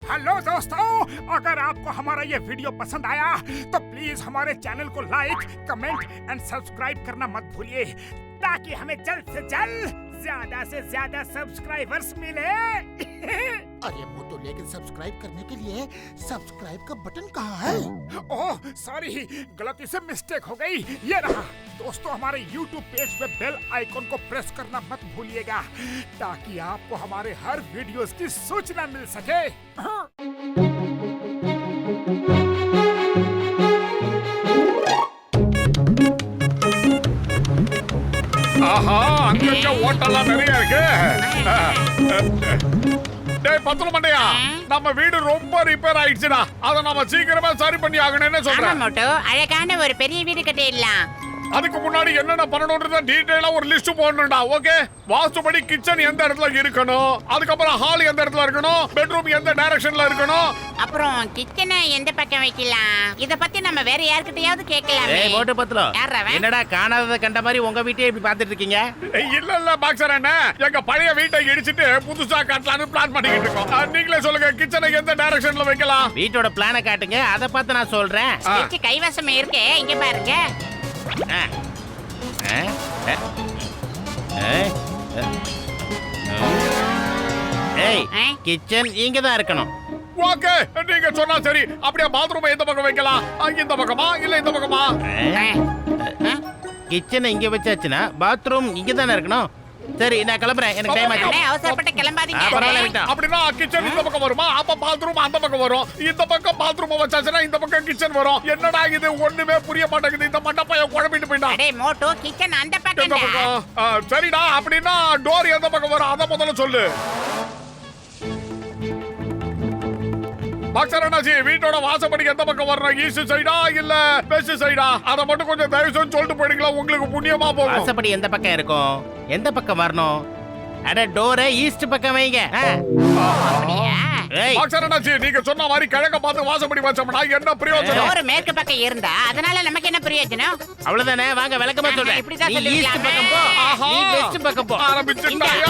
Hello दोस्तों, अगर आपको हमारा ये वीडियो पसंद आया तो प्लीज हमारे चैनल को लाइक, कमेंट एंड सब्सक्राइब करना मत भूलिए ताकि हमें जल्द से जल्द ज्यादा से ज्यादा सब्सक्राइबर्स मिले। अरे मोटू, लेकिन सब्सक्राइब करने के लिए सब्सक्राइब का बटन कहाँ है? ओह सॉरी, गलती से मिस्टेक हो गई। ये रहा। दोस्तों, हमारे YouTube पेज पे बेल आइकॉन को प्रेस करना मत भूलिएगा ताकि आपको हमारे हर वीडियोस की सूचना मिल सके। ஆஹா, அங்க ஓட்டெல்லாம் நிறைய இருக்கு. டேய் பத்துலு மண்டையா, நம்ம வீடு ரொம்ப ரிப்பேர் ஆயிடுச்சுடா. அத நாம சீக்கிரமா சரி பண்ணி ஆகணும்னு சொல்றேன். ஆமா மோட்டோ, அழகான ஒரு பெரிய வீடு கட்டிடலாம். அதுக்கு முன்னாடி என்னென்ன பண்ணணும்ன்றத டீடைலா ஒரு லிஸ்ட் போடணும்டா. ஓகே, வாஸ்துபடி கிச்சன் எந்த இடத்துல இருக்கணும், அதுக்கப்புறம் ஹால் எந்த இடத்துல இருக்கணும், பெட்ரூம் எந்த டைரக்ஷன்ல இருக்கணும், அப்புறம் கிச்சனை எந்த பக்கம் வைக்கலாம், இத பத்தி நம்ம வேற யார்கிட்டயாவது கேட்கலாமே. ஏய் மோட்டு பத்துலோ, என்னடா காணாதத கண்ட மாதிரி உங்க வீட்டையே இப்படி பாத்துட்டு இருக்கீங்க? இல்ல பாக்ஸர் அண்ணா, எங்க பழைய வீட்டை இடிச்சிட்டு புதுசா கட்டலாம்னு பிளான் பண்ணிக்கிட்டு இருக்கோம். நீங்களே சொல்லுங்க, கிச்சனை எந்த டைரக்ஷன்ல வைக்கலாம்? வீட்டோட பிளானை காட்டுங்க, அத பார்த்து நான் சொல்றேன். ஸ்கெட்ச் கைவசமே இருக்கே, இங்க பாருங்க. ஏய், கிச்சன் இங்க தான் இருக்கணும். ஓகே, நீங்க சொன்னா சரி. அப்படியே பாத்ரூம் எந்த பக்கம் வைக்கலாம்? இந்த பக்கமா இல்ல இந்த பக்கமா? கிச்சனை இங்க வச்சாச்சுன்னா பாத்ரூம் இங்க தானே இருக்கணும். சரி, நான் கிளம்புறேன், எனக்கு டைம் ஆச்சு. அவசரப்பட்டு கிளம்பாதீங்க. அப்படின்னா கிச்சன் இந்த பக்கம் வருமா? அப்ப பாத்ரூம் அந்த பக்கம் வரும். இந்த பக்கம் பாத்ரூம் வச்சாச்சுன்னா இந்த பக்கம் கிச்சன் வரும். என்னடா இது, ஒண்ணுமே புரிய மாட்டேங்குது. இந்த மண்டப்பைய குழப்பிட்டு போயிட்டா. அடே மோட்டோ, கிச்சன் அந்த பக்கம். சரிடா, அப்படின்னா டோர் எந்த பக்கம் வரும் அத முதல்ல சொல்லு. பாக்ஸர் அண்ணாச்சி, வீட்டோட வாசப்படிக்கு எந்த பக்கம் வரணும்? ஈஸ்ட் சைடா இல்ல வெஸ்ட் சைடா? அத மட்டும் கொஞ்சம் தயவு செஞ்சு சொல்லிட்டு போயிடுங்களா, உங்களுக்கு புண்ணியமா போகும். வாசப்படி எந்த பக்கம் இருக்கும், எந்த பக்கம் வரணும்? அட டோரை ஈஸ்ட் பக்கம் வைங்க. பாக்ஸர் அண்ணாச்சி, நீங்க சொன்ன மாதிரி கிழக்க பார்த்து வாசப்படி வச்சோம்னா என்ன பிரயோஜனம்? டோர் மேற்கு பக்கம் இருந்தா அதனால நமக்கு என்ன பிரயோஜனம்? அவ்வளவுதானே, வாங்க விளக்கமா சொல்றேன். நீ ஈஸ்ட் பக்கம் போ, நீ வெஸ்ட் பக்கம் போ. ஆரம்பிச்சுட்டாயா?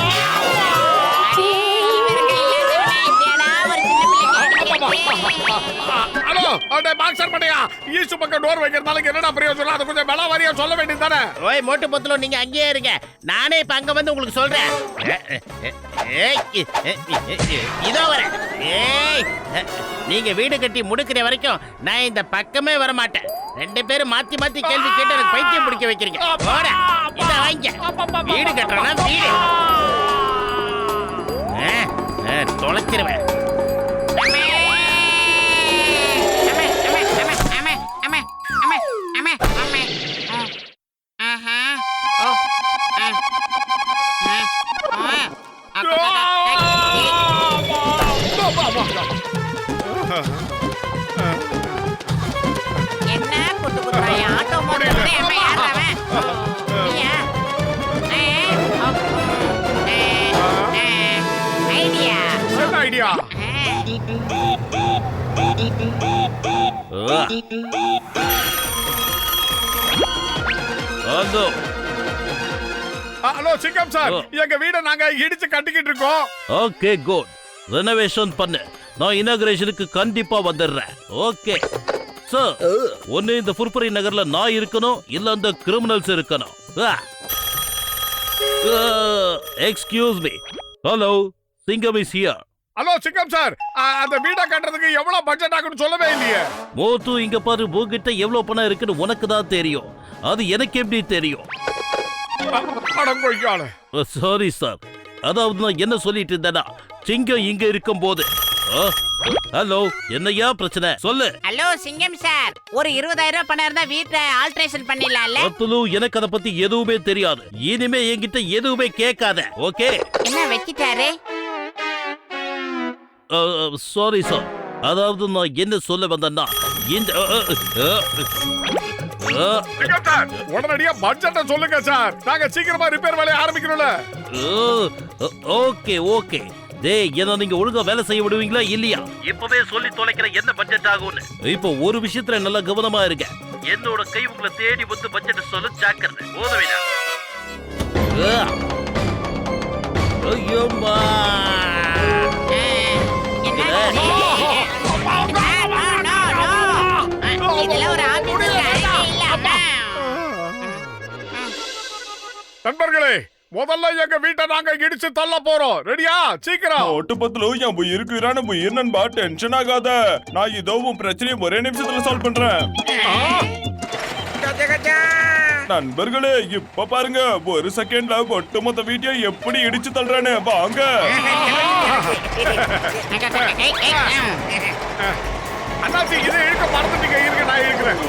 ஹலோ, அட பாக்ஸர் மண்டையா, ஈஸ்ட் பக்கம் டோர் வைக்கிறதால என்னடா பிரயோஜனம்? அது கொஞ்சம் பலவாரியா சொல்ல வேண்டியது தானே? ஓய் மோட்டு பத்துலோ, நீங்க அங்கேயே இருங்க, நானே இப்ப அங்க வந்து உங்களுக்கு சொல்றேன். இதோ வரேன். ஏய், நீங்க வீடு கட்டி முடிக்கிற வரைக்கும் நான் இந்த பக்கமே வர மாட்டேன். ரெண்டு பேரும் மாத்தி மாத்தி கேள்வி கேட்டு எனக்கு பைத்தியம் பிடிக்க வைக்கிறீங்க. போடா, இத வாங்க. வீடு கட்டுறனா வீடு தொலைச்சிருவேன். என்ன குத்து குத்துறாய்? Auto motor idea idea. Hello Singam sir, எங்க வீட நாங்க இடிச்சு கட்டிக்கிட்டு இருக்கோம். ஓகே குட், ரெனோவேஷன் பண்ணு. நான் இனாகிரேஷனுக்கு கண்டிப்பா வந்துடுறேன். ஓகே சார், ஒன்னு இந்த புர்புரி நகர்ல நான் இருக்கணும், இல்ல அந்த கிரிமினல்ஸ் இருக்கணும். Excuse me. ஹலோ, சிங்கம் is here. Hello Singam sir, அந்த வீட கட்டுறதுக்கு எவ்வளவு பட்ஜெட் ஆகும்னு சொல்லவே இல்லையே. மோத்து, இங்க பாரு, உங்ககிட்ட எவ்வளவு பணம் இருக்குன்னு உனக்கு தான் தெரியும், அது எனக்கு எப்படி தெரியும்? சாரி சார், அதாவது நான் என்ன சொல்லிட்டு இருந்தேன்னா, சிங்கம் இங்க இருக்கும் போது. ஹலோ, என்னையா பிரச்சனை சொல்லு. ஹலோ சிங்கம் சார், ஒரு 20,000 பணம் இருந்தா வீட்டை ஆல்ட்ரேஷன் பண்ணிடலாம்ல? அத்துலு, எனக்கு அத பத்தி எதுவுமே தெரியாது. இனிமே என்கிட்ட எதுவுமே கேட்காத. ஓகே? என்ன வச்சிட்டாரு? சாரி சார், அதாவது நான் என்ன சொல்ல வந்தேன்னா, இந்த உடனடியா பட்ஜெட்ட சொல்லுங்க சார், நாங்க சீக்கிரமா ரிப்பேர் வேலையை ஆரம்பிக்கிறோம்ல. Okay okay. டேய், என்ன நீங்க ஒழுங்கா வேலை செய்ய விடுவீங்களா இல்லையா? இப்பவே சொல்லி தொலைக்கிற என்ன பட்ஜெட் ஆகும்னு. இப்போ ஒரு விஷயத்துல நல்லா கவனமா இருங்க. என்னோட கை உங்களை தேடி வந்து பட்ஜெட் சொல்ல ஜாக்கிரதை. போதவேடா. ஐயோம்மா. இதெல்லாம் ஒரு நண்பர்களே, முதல்ல எங்க வீட்டை நாங்க இடிச்சு தள்ள போறோம். ரெடியா? சீக்கிரம். ஒட்டுப்பத்துல என் உயிருக்கு உயிரான உயிர் நண்பா, டென்ஷன் ஆகாத. நான் இதோ உன் பிரச்சனையை ஒரே நிமிஷத்துல சால்வ் பண்றேன். நண்பர்களே, இப்ப பாருங்க, ஒரு செகண்ட்ல ஒட்டுமொத்த வீட்டையை எப்படி இடிச்சு தள்ளுறேன்னு. வாங்க. அண்ணாச்சி, இதை இழுக்க மறந்துட்டீங்க. இருங்க, நான் இழுக்கிறேன்.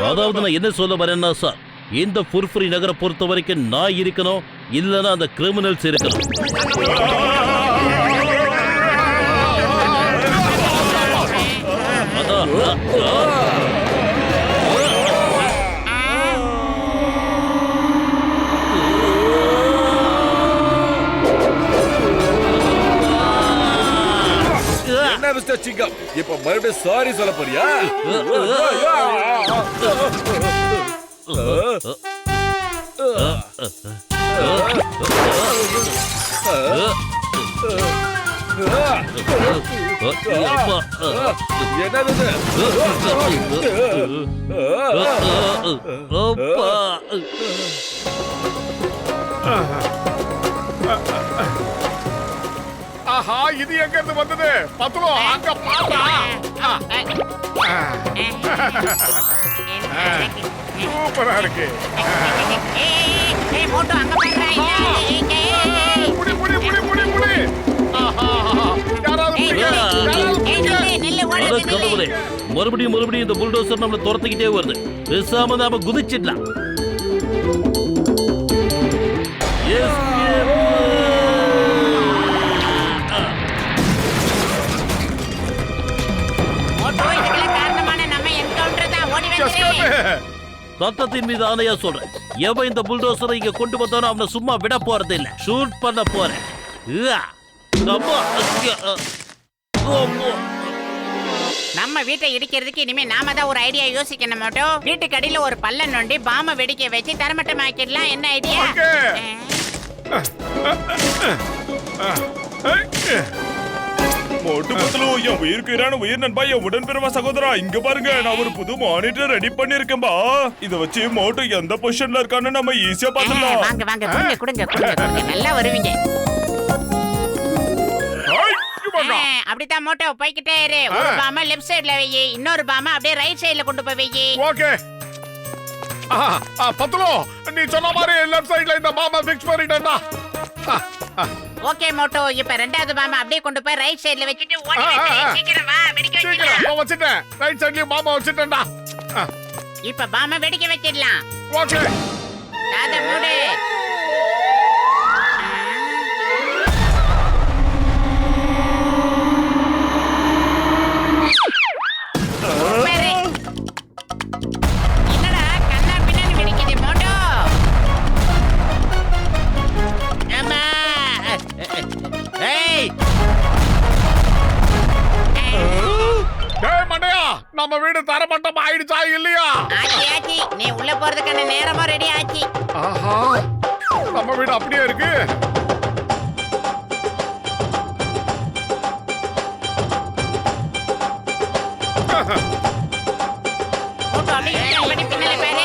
அதாவது நான் என்ன சொல்ல வரேன்னா சார், இந்த புர்ஃபுரி நகரை பொறுத்த வரைக்கும் நான் இருக்கணும், இல்லைன்னா அந்த கிரிமினல்ஸ் இருக்கணும். என்ன மிஸ்டர் சிங்கம், இப்ப மறுபடியும் சாரி சொல்ல போறியா? என்னது? ஆஹா, இது எங்க இருந்து வந்தது? பத்துலோ, அங்க பாத்தா. சூப்பரா இருக்கு. புடி புடி புடி புடி புடி. கடவுளே, மறுபடியும் இந்த புல்டோசர் நம்மள துரத்திக்கிட்டே வருது. பேசாம நாம குதிச்சிடலாம். சத்தத்தின் மீது ஆணையா சொல்றேன், எவன் இந்த புல்டோசரை இங்க கொண்டு வந்தானோ அவனை சும்மா விட போறது இல்ல, ஷூட் பண்ண போறேன். நம்ம வீட்டை இடிக்கிறதுக்கு இனிமே நாம தான் ஒரு ஐடியா யோசிக்கணும். மட்டும் வீட்டுக்கு அடியில ஒரு பள்ளம் நோண்டி பாம வெடிக்க வச்சு தரமட்டம் ஆக்கிடலாம். என்ன ஐடியா? ஒட்டுமொத்தல என் உயிருக்கு உயிரான உயிர் நண்பா, என் உடன்பிறவா சகோதரா, இங்க பாருங்க, நான் ஒரு புது மானிட்டர் ரெடி பண்ணிருக்கேன்பா. இத வச்சு மோட்டோ எந்த பொசிஷன்ல இருக்கான்னு நம்ம ஈஸியா பாத்துடலாம். வாங்க வாங்க, கொடுங்க கொடுங்க கொடுங்க, நல்லா வருவீங்க. அப்படித்தான் மோட்டோ போய்கிட்டே இரு. ஒரு பாம லெஃப்ட் சைடுல வை, இன்னொரு பாம அப்படியே ரைட் சைடுல கொண்டு போய் வை. ஓகே. பத்துலோ, நீ சொன்ன மாதிரி லெஃப்ட் சைடுல இந்த பாம ஃபிக்ஸ் பண்ணிட்டேன்னா. ஓகே மோட்டோ, இப்ப ரெண்டாவது பாம அப்படியே கொண்டு போய் ரைட் சைடுல வச்சிட்டு ஓடி சீக்கிரம் வா, வெடிக்க வச்சிடலாம். நான் வச்சிட்டேன், ரைட் சைடுலயும் பாம வச்சிட்டேன்டா. இப்ப பாம வெடிக்க வச்சிடலாம். ஓகே. அத மூடு. என்னடா கண்ணா பின்னாடி வெடிக்குது மோட்டோ? அம்மா! ஏய்! டேய் மண்டையா, நம்ம வீடு தரமட்டம் ஆயிடுச்சா இல்லையா? ஆச்சி, நீ உள்ள போறதுக்கான நேரமா ரெடி ஆச்சு. ஆஹா, நம்ம வீடு அப்படியே இருக்கு. மோட்டோ அப்படியே பின்னால பாரு.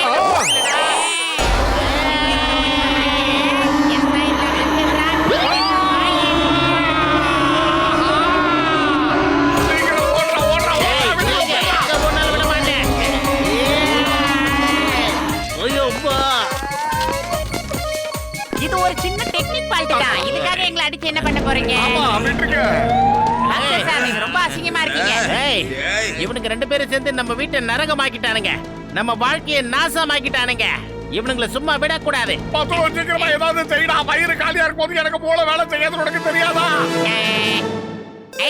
இது ஒரு சின்ன டெக்னிக் ஃபால்ட் தான். இதுக்காக எங்களை அடிச்சு என்ன பண்ண போறீங்க? ஆமா, விட்டுருங்க. சார், நீங்க ரொம்ப அசிங்கமா இருக்கீங்க. ஏய், இவனுக்கு ரெண்டு பேரும் சேர்ந்து நம்ம வீட்டை நரகமாக்கிட்டானுங்க, நம்ம வாழ்க்கையை நாசமாக்கிட்டானுங்க. இவனுங்களை சும்மா விடக்கூடாது. பத்துலோ, சீக்கிரமா ஏதாவது செய்யடா. வயிறு காலியா இருக்கும்போது எனக்கு மூளை வேலை செய்யாது, உனக்கு தெரியாதா?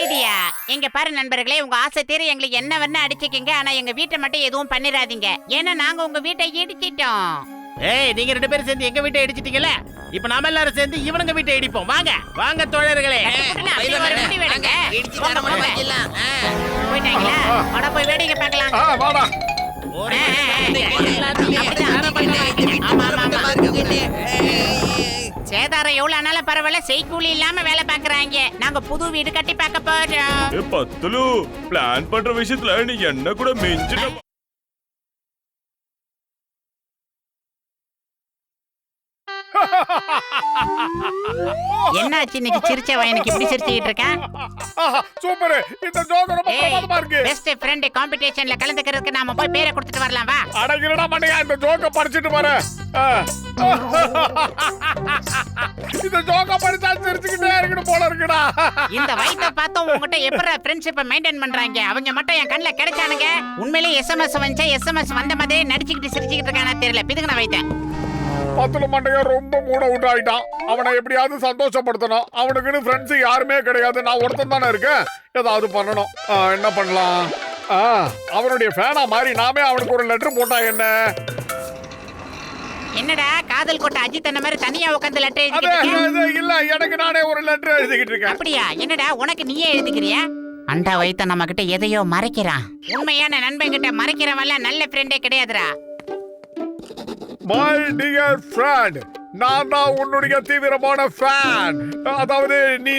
ஐடியா. எங்க பாரு நண்பர்களே, உங்க ஆசை தீர எங்களுக்கு என்ன வேணா அடிச்சுக்கீங்க, ஆனா எங்க வீட்டை மட்டும் எதுவும் பண்ணிடாதீங்க. ஏன்னா நாங்க உங்க வீட்டை இடிச்சிட்டோம். ஏய் நீங்க 2 பேரும் சேர்ந்து எங்க வீட்டை இடிச்சிட்டீங்கல்ல, இப்ப நாம எல்லாரும் சேர்ந்து இவனுங்க வீட்டை இடிப்போம். வாங்க வாங்க தோழர்களே. அப்படி ஒரு முடிவு எடுங்க. போங்க, போங்க. போயிட்டாங்களா? வாடா, போய் வேடிக்கை பார்க்கலாம். வாடா. ஆமா, ஆமா, ஆமா. சேதாரம் எவ்வளவு ஆனாலும் பரவாயில்ல, செய்கூலி இல்லாம வேலை பாக்குறாங்க. நாங்க புது வீடு கட்டி பார்க்க போறோம். பத்துலு பிளான் பண்ற விஷயத்துல நீ என்ன கூட மிஞ்சிட்ட. என்னாச்சு இன்னைக்கு சிரிச்ச வயனுக்கு இப்படி சிரிச்சுக்கிட்டு இருக்கேன்? சூப்பர். இந்த ஜோக் ரொம்ப பிரமாதமா இருக்கு. பெஸ்ட் ஃப்ரெண்ட் காம்படிஷன்ல கலந்துக்கிறதுக்கு நாம போய் பேரை கொடுத்துட்டு வரலாம் வா. அடங்கிரடா மண்டையா, இந்த ஜோக்க படிச்சிட்டு வர. இந்த ஜோக்க படிச்சா சிரிச்சுக்கிட்டே இருக்கணும் போல இருக்குடா. இந்த வயத்தை பார்த்தோம் உங்ககிட்ட எப்படி ஃப்ரெண்ட்ஷிப்பை மெயின்டைன் பண்றாங்க. அவங்க மட்டும் என் கண்ணில் கிடைச்சானுங்க. உண்மையிலேயே எஸ்எம்எஸ் வந்துச்சா, எஸ்எம்எஸ் வந்த மாதிரியே நடிச்சுக்கிட்டு சிரிச்சுக்கிட்டு இருக்கானா தெரியல. பிதுங்க நான் வைத்தேன். பத்துல மண்டையா ரொம்ப மூட அவுட் ஆயிட்டான். அவனை எப்படியாவது சந்தோஷப்படுத்தணும். அவனுக்குன்னு ஃப்ரெண்ட்ஸ் யாருமே கிடையாது. நான் ஒருத்தன் தானே இருக்கேன். ஏதாவது பண்ணணும். என்ன பண்ணலாம்? அவனுடைய ஃபேனா மாதிரி நாமே அவனுக்கு ஒரு லெட்டர் போட்டா என்ன? என்னடா காதல் கோட்டை அஜித் அந்த மாதிரி தனியா உட்கார்ந்து லெட்டர் எழுதிக்கிட்டு இல்ல, எனக்கு நானே ஒரு லெட்டர் எழுதிக்கிட்டு இருக்கேன். அப்படியா? என்னடா உனக்கு நீயே எழுதிக்கிறியா? அண்டா வைத்த நம்ம கிட்ட எதையோ மறைக்கிறான். உண்மையான நண்பன் கிட்ட மறைக்கிறவன்ல நல்ல ஃப்ரெண்டே கிடையாதுடா. My dear friend, நான் தான் உன்னுடைய தீவிரமான ஃபேன். அதாவது நீ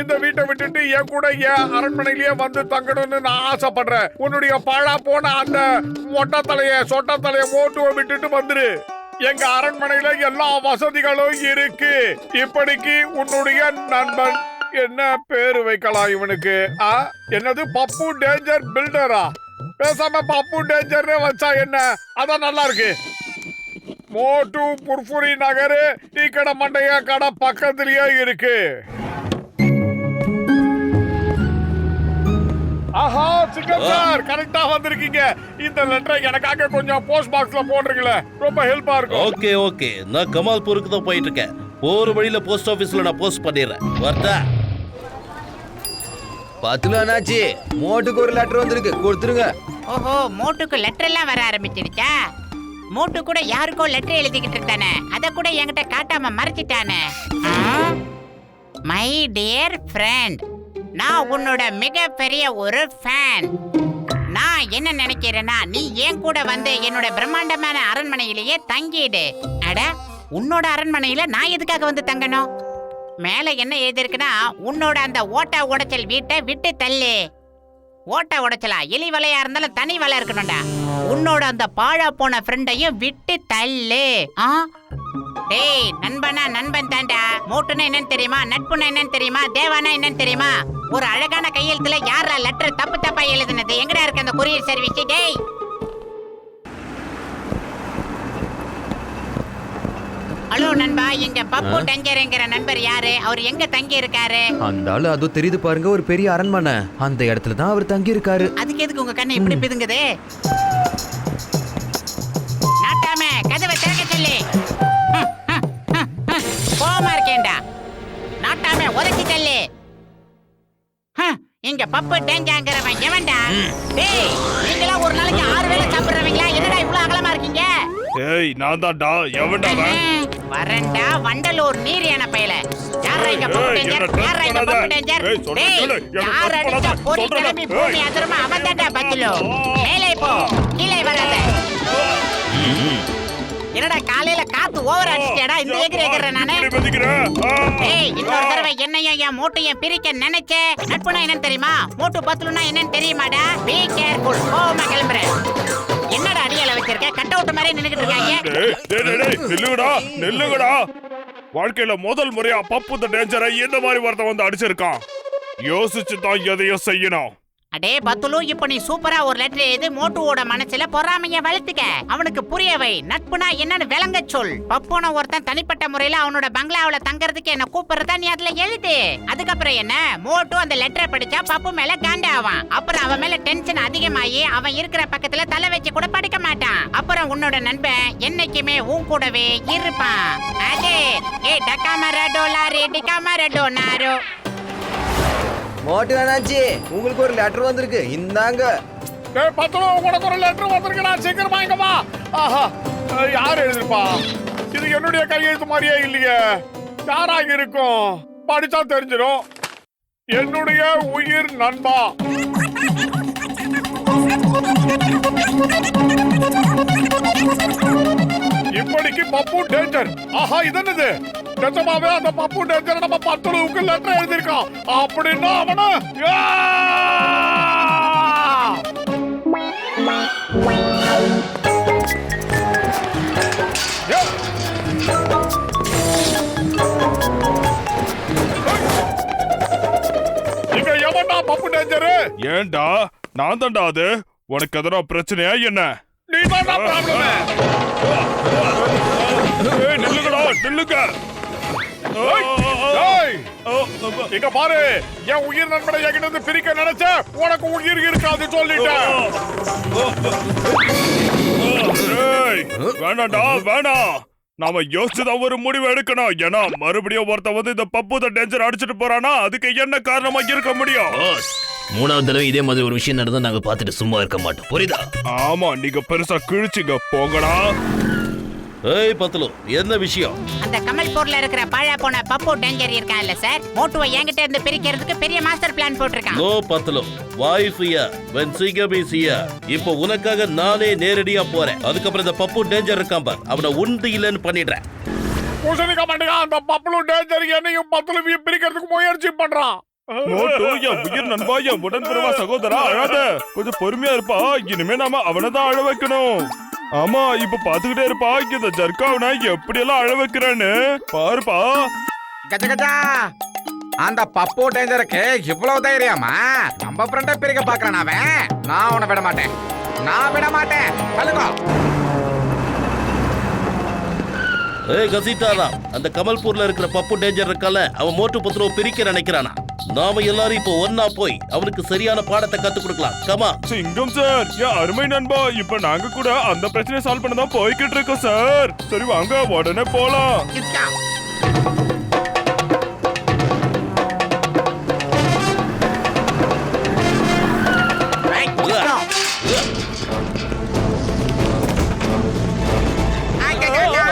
இந்த வீட்டை விட்டுட்டு என் கூட என் அரண்மனையிலேயே வந்து தங்கணும்னு நான் ஆசைப்படுறேன். உன்னுடைய பழா போன அந்த சொட்ட தலைய மோட்டுவை விட்டுட்டு வந்துரு. எங்க அரண்மனையில எல்லா வசதிகளும் இருக்கு. இப்படிக்கு உன்னுடைய நண்பன். என்ன பேரு வைக்கலாம் இவனுக்கு? என்னது, பப்பு டேஞ்சர் பில்டரா? பேசாம பப்பு டேஞ்சர்னே வச்சா என்ன? அதான் நல்லா இருக்கு. மோட்டு புர்புரி நகரு டீ கடை மண்டைய கடை பக்கத்திலேயே இருக்கு. ஆஹா சிக்கன் சார், கரெக்டா வந்திருக்கீங்க. இந்த லெட்டரை எனக்காக கொஞ்சம் போஸ்ட் பாக்ஸ்ல போடுறீங்களே, ரொம்ப ஹெல்ப்பா இருக்கும். ஓகே ஓகே, நான் கமால்பூருக்கு தான் போயிட்டு இருக்கேன். போற வழியில போஸ்ட் ஆபீஸ்ல நான் போஸ்ட் பண்ணிடுறேன். வரட்டா? பத்துல அண்ணாச்சி, மோட்டுக்கு ஒரு லெட்டர் வந்திருக்கு, கொடுத்துருங்க. ஓஹோ, மோட்டுக்கு லெட்டர் எல்லாம் வர ஆரம்பிச்சிருச்சா? மோட்டு கூட யாருக்கோ லெட்டர் எழுதிக்கிட்டு இருந்தானே, அத கூட என்கிட்ட காட்டாம மறைச்சிட்டானே. மை டியர் ஃப்ரெண்ட், நான் உன்னோட மிகப்பெரிய ஒரு ஃபேன். நான் என்ன நினைக்கிறேன்னா, நீ என் கூட வந்து என்னோட பிரம்மாண்டமான அரண்மனையிலேயே தங்கிடு. அட, உன்னோட அரண்மனையில நான் எதுக்காக வந்து தங்கணும்? மேல என்ன எழுதிருக்குன்னா, உன்னோட அந்த ஓட்ட உடைச்சல் வீட்டை விட்டு தள்ளு. ஓட்ட உடைச்சலா? எலி வலையா இருந்தாலும் தனி வலை இருக்கணும்டா. உன்னோட அந்த பாழா போன ஃப்ரெண்டையும் விட்டு தள்ளு. டேய், நண்பனா நண்பன் தாண்டா. மோட்டுனா என்னன்னு தெரியுமா? நட்புனா என்னன்னு தெரியுமா? தேவானா என்னன்னு தெரியுமா? ஒரு அழகான கையெழுத்துல யாரா லெட்டர் தப்பு தப்பா எழுதுனது? எங்கடா இருக்கு அந்த கொரியர் சர்வீஸ்? டேய், ஹலோ நண்பா, எங்க பப்பு டேஞ்சர்ங்கிற நண்பர் யாரு? அவர் எங்க தங்கி இருக்காரு? அந்த ஆளு அதோ தெரியுது பாருங்க, ஒரு பெரிய அரண்மனை. அந்த இடத்துல தான் அவர் தங்கி இருக்காரு. அதுக்கு எதுக்கு உங்க கண்ணு இப்படி பிதுங்குது? நாட்டாம கதவை திறக்க சொல்லு. கோவமா இருக்கேன்டா. நாட்டாம உதச்சி தள்ளு. இங்க பப்பு டேஞ்சாங்கிறவன் எவன்டா? டேய், நீங்களா ஒரு நாளைக்கு 6 வேளை சாப்பிடுறவங்களா? என்னடா இவ்வளவு அகலமா இருக்கீங்க? ஏய், நான் தான்டா. எவன்டா அவன்? வரண்டா வண்டலூர் நீர் யானை பயல. யாரா இங்க பப்பு டேஞ்சர்? யாரா இங்க பப்பு டேஞ்சர்? டேய், யார் அடிச்சா பொறி கிளம்பி பூமி அதிரமா அவன் தான்டா பத்துலு. மேலே போ, கீழே வராத. என்னடா காலையில காத்து ஓவர் அடிச்சிட்டேடா, இந்த ஏகற நானே. ஏய், இன்னொரு தடவை என்னையும் என் மோட்டையும் பிரிக்க நினைச்சே. நட்புனா என்னன்னு தெரியுமா? மோட்டு பத்துலுனா என்னன்னு தெரியுமாடா? பீ கேர்ஃபுல். போமா கிளம்புறேன். என்னடா அடியால வச்சிருக்க? கட் அவுட் மாதிரி நின்னுகிட்டு இருக்காங்க. நெல்லுங்கடா. வாழ்க்கையில முதல் முறையா பப்பு த டேஞ்சரை இந்த மாதிரி ஒருத்தன் வந்து அடிச்சிருக்கான். யோசிச்சு தான் எதையும் செய்யணும். அடே பத்துலு, இப்ப நீ சூப்பரா ஒரு லெட்டர் எழுதி மோட்டுவோட மனசுல பொறாமைய வளர்த்துக்க. அவனுக்கு புரியவை, நட்புனா என்னன்னு விளங்க சொல். பப்புன ஒருத்தன் தனிப்பட்ட முறையில அவனோட பங்களாவில தங்கறதுக்கு என்ன கூப்பிடுறதா நீ அதுல எழுது. அதுக்கப்புறம் என்ன, மோட்டு அந்த லெட்டரை படிச்சா பப்பு மேல காண்டாவான். அப்புறம் அவன் மேல டென்ஷன் அதிகமாயி அவன் இருக்கிற பக்கத்துல தலை வச்சு கூட படிக்க மாட்டான். அப்புறம் உன்னோட நண்பன் என்னைக்குமே உன் கூடவே இருப்பான். அதே ஏ டக்காமரடோ லாரி டிக்காமரடோ நாரோ. மோட்டு அண்ணாச்சி, உங்களுக்கு ஒரு லெட்டர் வந்திருக்கு, இந்தாங்க. பத்துல உனக்கு ஒரு லெட்டர் வந்திருக்குடா, சீக்கிரமா இங்க வா. ஆஹா, யார் எழுதிருப்பா? இது என்னுடைய கையெழுத்து மாதிரியே இல்லையே. யாராக இருக்கும்? படிச்சா தெரிஞ்சிடும். என்னுடைய உயிர் நண்பா. இப்படிக்கு பப்பு டேஞ்சர். ஆஹா, இது என்னது? நிஜமாவே அந்த பப்பு டேஞ்சர் நம்ம பத்தளவுக்கு லெட்டர் எழுதிருக்கான். அப்படின்னா அவன இங்க எவன்டா பப்பு டேஞ்சர்? ஏன்டா நான் தான்டா அது. உனக்கு எதனா பிரச்சனையா என்ன? நீ தான் ப்ராப்ளம். நில்லுங்கடா, நில்லுங்க. இங்க பாரு, என் உயிர் நண்பனை என்கிட்ட இருந்து பிரிக்க நினைச்ச உனக்கு உயிர் இருக்காது சொல்லிட்டேன். வேணாண்டா, வேணாம். நாம யோசிச்சுதான் ஒரு முடிவு எடுக்கணும். ஏன்னா மறுபடியும் ஒருத்த வந்து இந்த பப்பு டேஞ்சர் அடிச்சிட்டு போறானா அதுக்கு என்ன காரணமா இருக்க முடியும்? மூணாவது தடவை இதே மாதிரி ஒரு விஷயம் நடந்தா நாங்க பார்த்துட்டு சும்மா இருக்க மாட்டோம், புரியுதா? ஆமா, நீங்க பெருசா கிழிச்சிங்க, போங்கடா. ஏய் பத்துலு, என்ன விஷயம்? அந்த கமல்பூர்ல இருக்கிற பாழா போன பப்பு டேஞ்சர் இருக்கான்ல சார், மோட்டுவை என்கிட்ட இருந்து பிரிக்கிறதுக்கு பெரிய மாஸ்டர் பிளான் போட்டிருக்கான். நோ பத்துலு, wife here when Singam is here. இப்போ உனக்காக நானே நேரடியா போறேன். அதுக்கப்புறம் இந்த பப்பு டேஞ்சர் இருக்கான் பார், அவனை உண்டு இல்லைன்னு பண்ணிடுறேன். பூசணிக்க மாட்டேங்க, அந்த பப்பு டேஞ்சர் என்னையும் பத்துலவையும் பிரிக்கிறதுக்கு முயற்சி பண்றான். மோட்டு, என் உயிர் நண்பா, என் உடன்பிறவா சகோதரா, அழாத. கொஞ்சம் பொறுமையா இருப்பா. இனிமே நாம அவனதான் அழ வைக்கணும். ஆமா, இப்ப பாத்துக்கிட்டே இருப்பா. இந்த ஜர்க்காவனை எப்படி எல்லாம் அழ வைக்கிறேன்னு பாருப்பா. கஜ கஜா, அந்த பப்பு டேஞ்சருக்கு இவ்வளவு தைரியமா? நம்ம ஃப்ரெண்ட பிரிக்க பாக்குறான் அவன். நான் உன்னை விட மாட்டேன், நான் விட மாட்டேன். கழுகோ. ஏய் கசிட்டாரா, அந்த கமல்பூர்ல இருக்கிற பப்பு டேஞ்சர் இருக்கால, அவன் மோட்டு பத்துலோ பிரிக்க நினைக்கிறானா. நாம எல்லாரும் இப்போ ஒன்னா போய் அவனுக்கு சரியான பாடத்தை கத்து கொடுக்கலாம். கமா சிங்கம் சார், என் அருமை நண்பா, இப்ப நாங்க கூட அந்த பிரச்சனையை சால்வ் பண்ண தான் போய்கிட்டு இருக்கோம் சார். சரி வாங்க, உடனே போலாம். கிஸ்கா. ரைட், கிஸ்கா. ஆ, கஜ கஜா.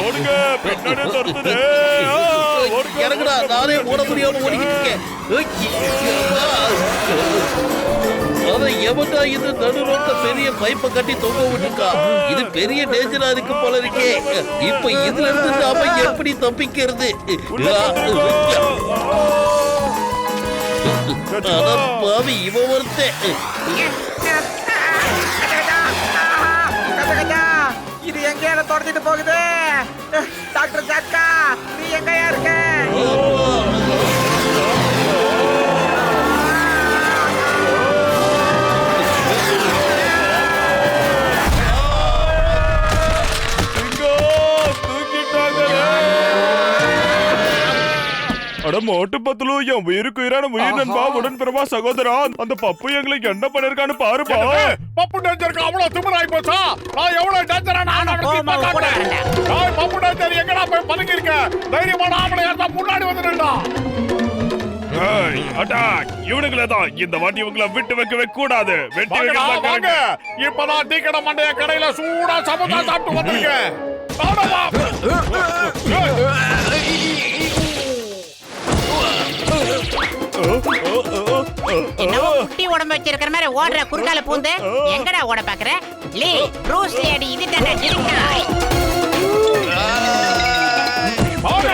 ஓடுங்க, பின்னாடி துரத்துது. இறங்குடா, நானே ஓட முடியாம ஓடிக்கிட்டு இருக்கேன். அத எவன்டா இது நடு ரோட்ல பெரிய பைப்பை கட்டி தொங்க விட்டுருக்கா? இது பெரிய டேஞ்சரா இருக்கு போல இருக்கே. இப்ப இதுல இருந்து நாம எப்படி தப்பிக்கிறது? பாவி, இவன் ஒருத்தன். இது எங்கேயால தொடர்ந்துட்டு போகுது? டாக்டர் ஜாக்கா, நீ எங்கயா இருக்க? அட மோட்டு பத்துலு, என் உயிருக்கு உயிரான உயிர் நண்பா, உடன்பிறவா சகோதரா, அந்த பப்பு எங்களுக்கு என்ன பண்ணிருக்கான்னு பாருப்பா. பப்பு டேஞ்சருக்கு அவ்வளவு திமிராய் போச்சா? நான் எவ்வளவு டேஞ்சரான பப்பு டேஞ்சர் எங்கடா போய் பதுங்கி இருக்க? தைரியமான ஆம்பளை யாரா முன்னாடி வந்துடா. அட்டாக்! இவனுங்களே தான். இந்த வாட்டி இவங்களை விட்டு வைக்கவே கூடாது. வெட்டி வாங்க, இப்பதான் டீக்கடை மண்டைய கடையில சூடா சமோசா சாப்பிட்டு வந்திருக்கேன். என்னவோ குட்டி உடம்பு வச்சிருக்கிற மாதிரி ஓடுற குறுக்கால பூந்து எங்கடா ஓட பாக்குற? லீ, ப்ரூஸ் லீ அடி, இது தானே ஜிரிக்காய். வாங்க.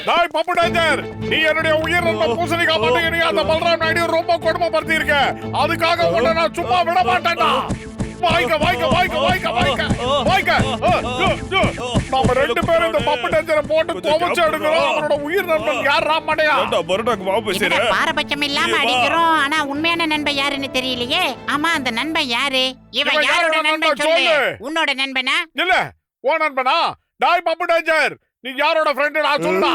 டேய் பப்பு டேஞ்சர், நீ என்னுடைய உயிர் நண்ப பூசணிக்கா மாட்டேங்கிறீ. அந்த பல்ராம் நாயுடு ரொம்ப கொடுமைப்படுத்தி இருக்க. அதுக்காக உன்னை நான் சும்மா விட மாட்டேன்டா. வாய்க்க வாய்க்க வாய்க்க வாய்க்க வாய்க்க வாய்க்க. நாம ரெண்டு பேரும் இந்த பப்பு டேஞ்சரை போட்டு துவச்சு எடுக்கிறோம். அவனோட உயிர் நண்பன் யார்? ராமடையா? இதுல பாரபட்சம் இல்லாம அடிக்கிறோம். ஆனா உண்மையான நண்பன் யாருன்னு தெரியலையே. ஆமா, அந்த நண்பன் யாரு? இவன் யாரோட நண்பன் சொல்லு. உன்னோட நண்பனா? இல்ல, ஓ நண்பனா? டாய் பப்பு டேஞ்சர், நீ யாரோட ஃப்ரெண்ட்? நான் சொல்றா.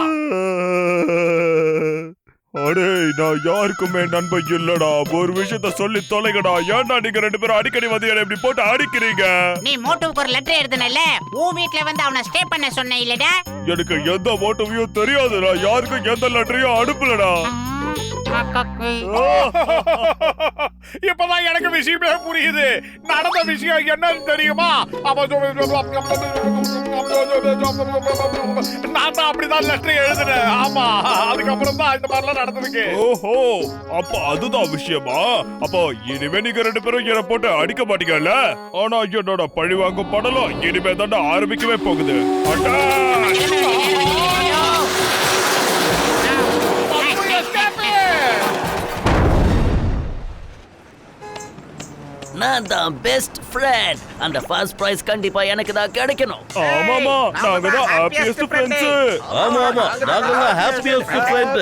அடே நான் யாருக்குமே நண்பன் இல்லடா. ஒரு விஷயத்த சொல்லி தொலைங்கடா. ஏன்டா நீங்க ரெண்டு பேரும் அடிக்கடி வந்து என்ன இப்படி போட்டு அடிக்கிறீங்க? நீ மோட்டுவுக்கு ஒரு லெட்டர் எழுதுனல, உன் வீட்ல வந்து அவனை ஸ்டே பண்ண சொன்ன இல்லடா? எனக்கு எந்த மோட்டவையும் தெரியாதுடா. யாருக்கும் எந்த லெட்டரையும் அனுப்பலடா. இப்பதான் எனக்கு விஷயமே புரியுது. நடந்த விஷயம் என்னன்னு தெரியுமா? நான் தான் அப்படிதான் லெட்டர் எழுதுனேன். ஆமா, அதுக்கப்புறம் தான் இந்த மாதிரிலாம் நடந்திருக்கு. ஓஹோ, அப்ப அதுதான் விஷயமா? அப்போ இனிமே நீங்க ரெண்டு பேரும் என்ன போட்டு அடிக்க மாட்டீங்கல்ல? ஆனா என்னோட பழி வாங்கும் படலம் இனிமே தான் ஆரம்பிக்கவே போகுது. நான் தான் பெஸ்ட் ஃப்ரெண்ட். அந்த ஃபர்ஸ்ட் பிரைஸ் கண்டிப்பா எனக்கு தான் கிடைக்கணும். ஆமாமா, நாங்க தான் ஹாப்பியஸ்ட் ஃப்ரெண்ட்ஸ். ஆமா நாங்க தான் ஹாப்பியஸ்ட் ஃப்ரெண்ட்.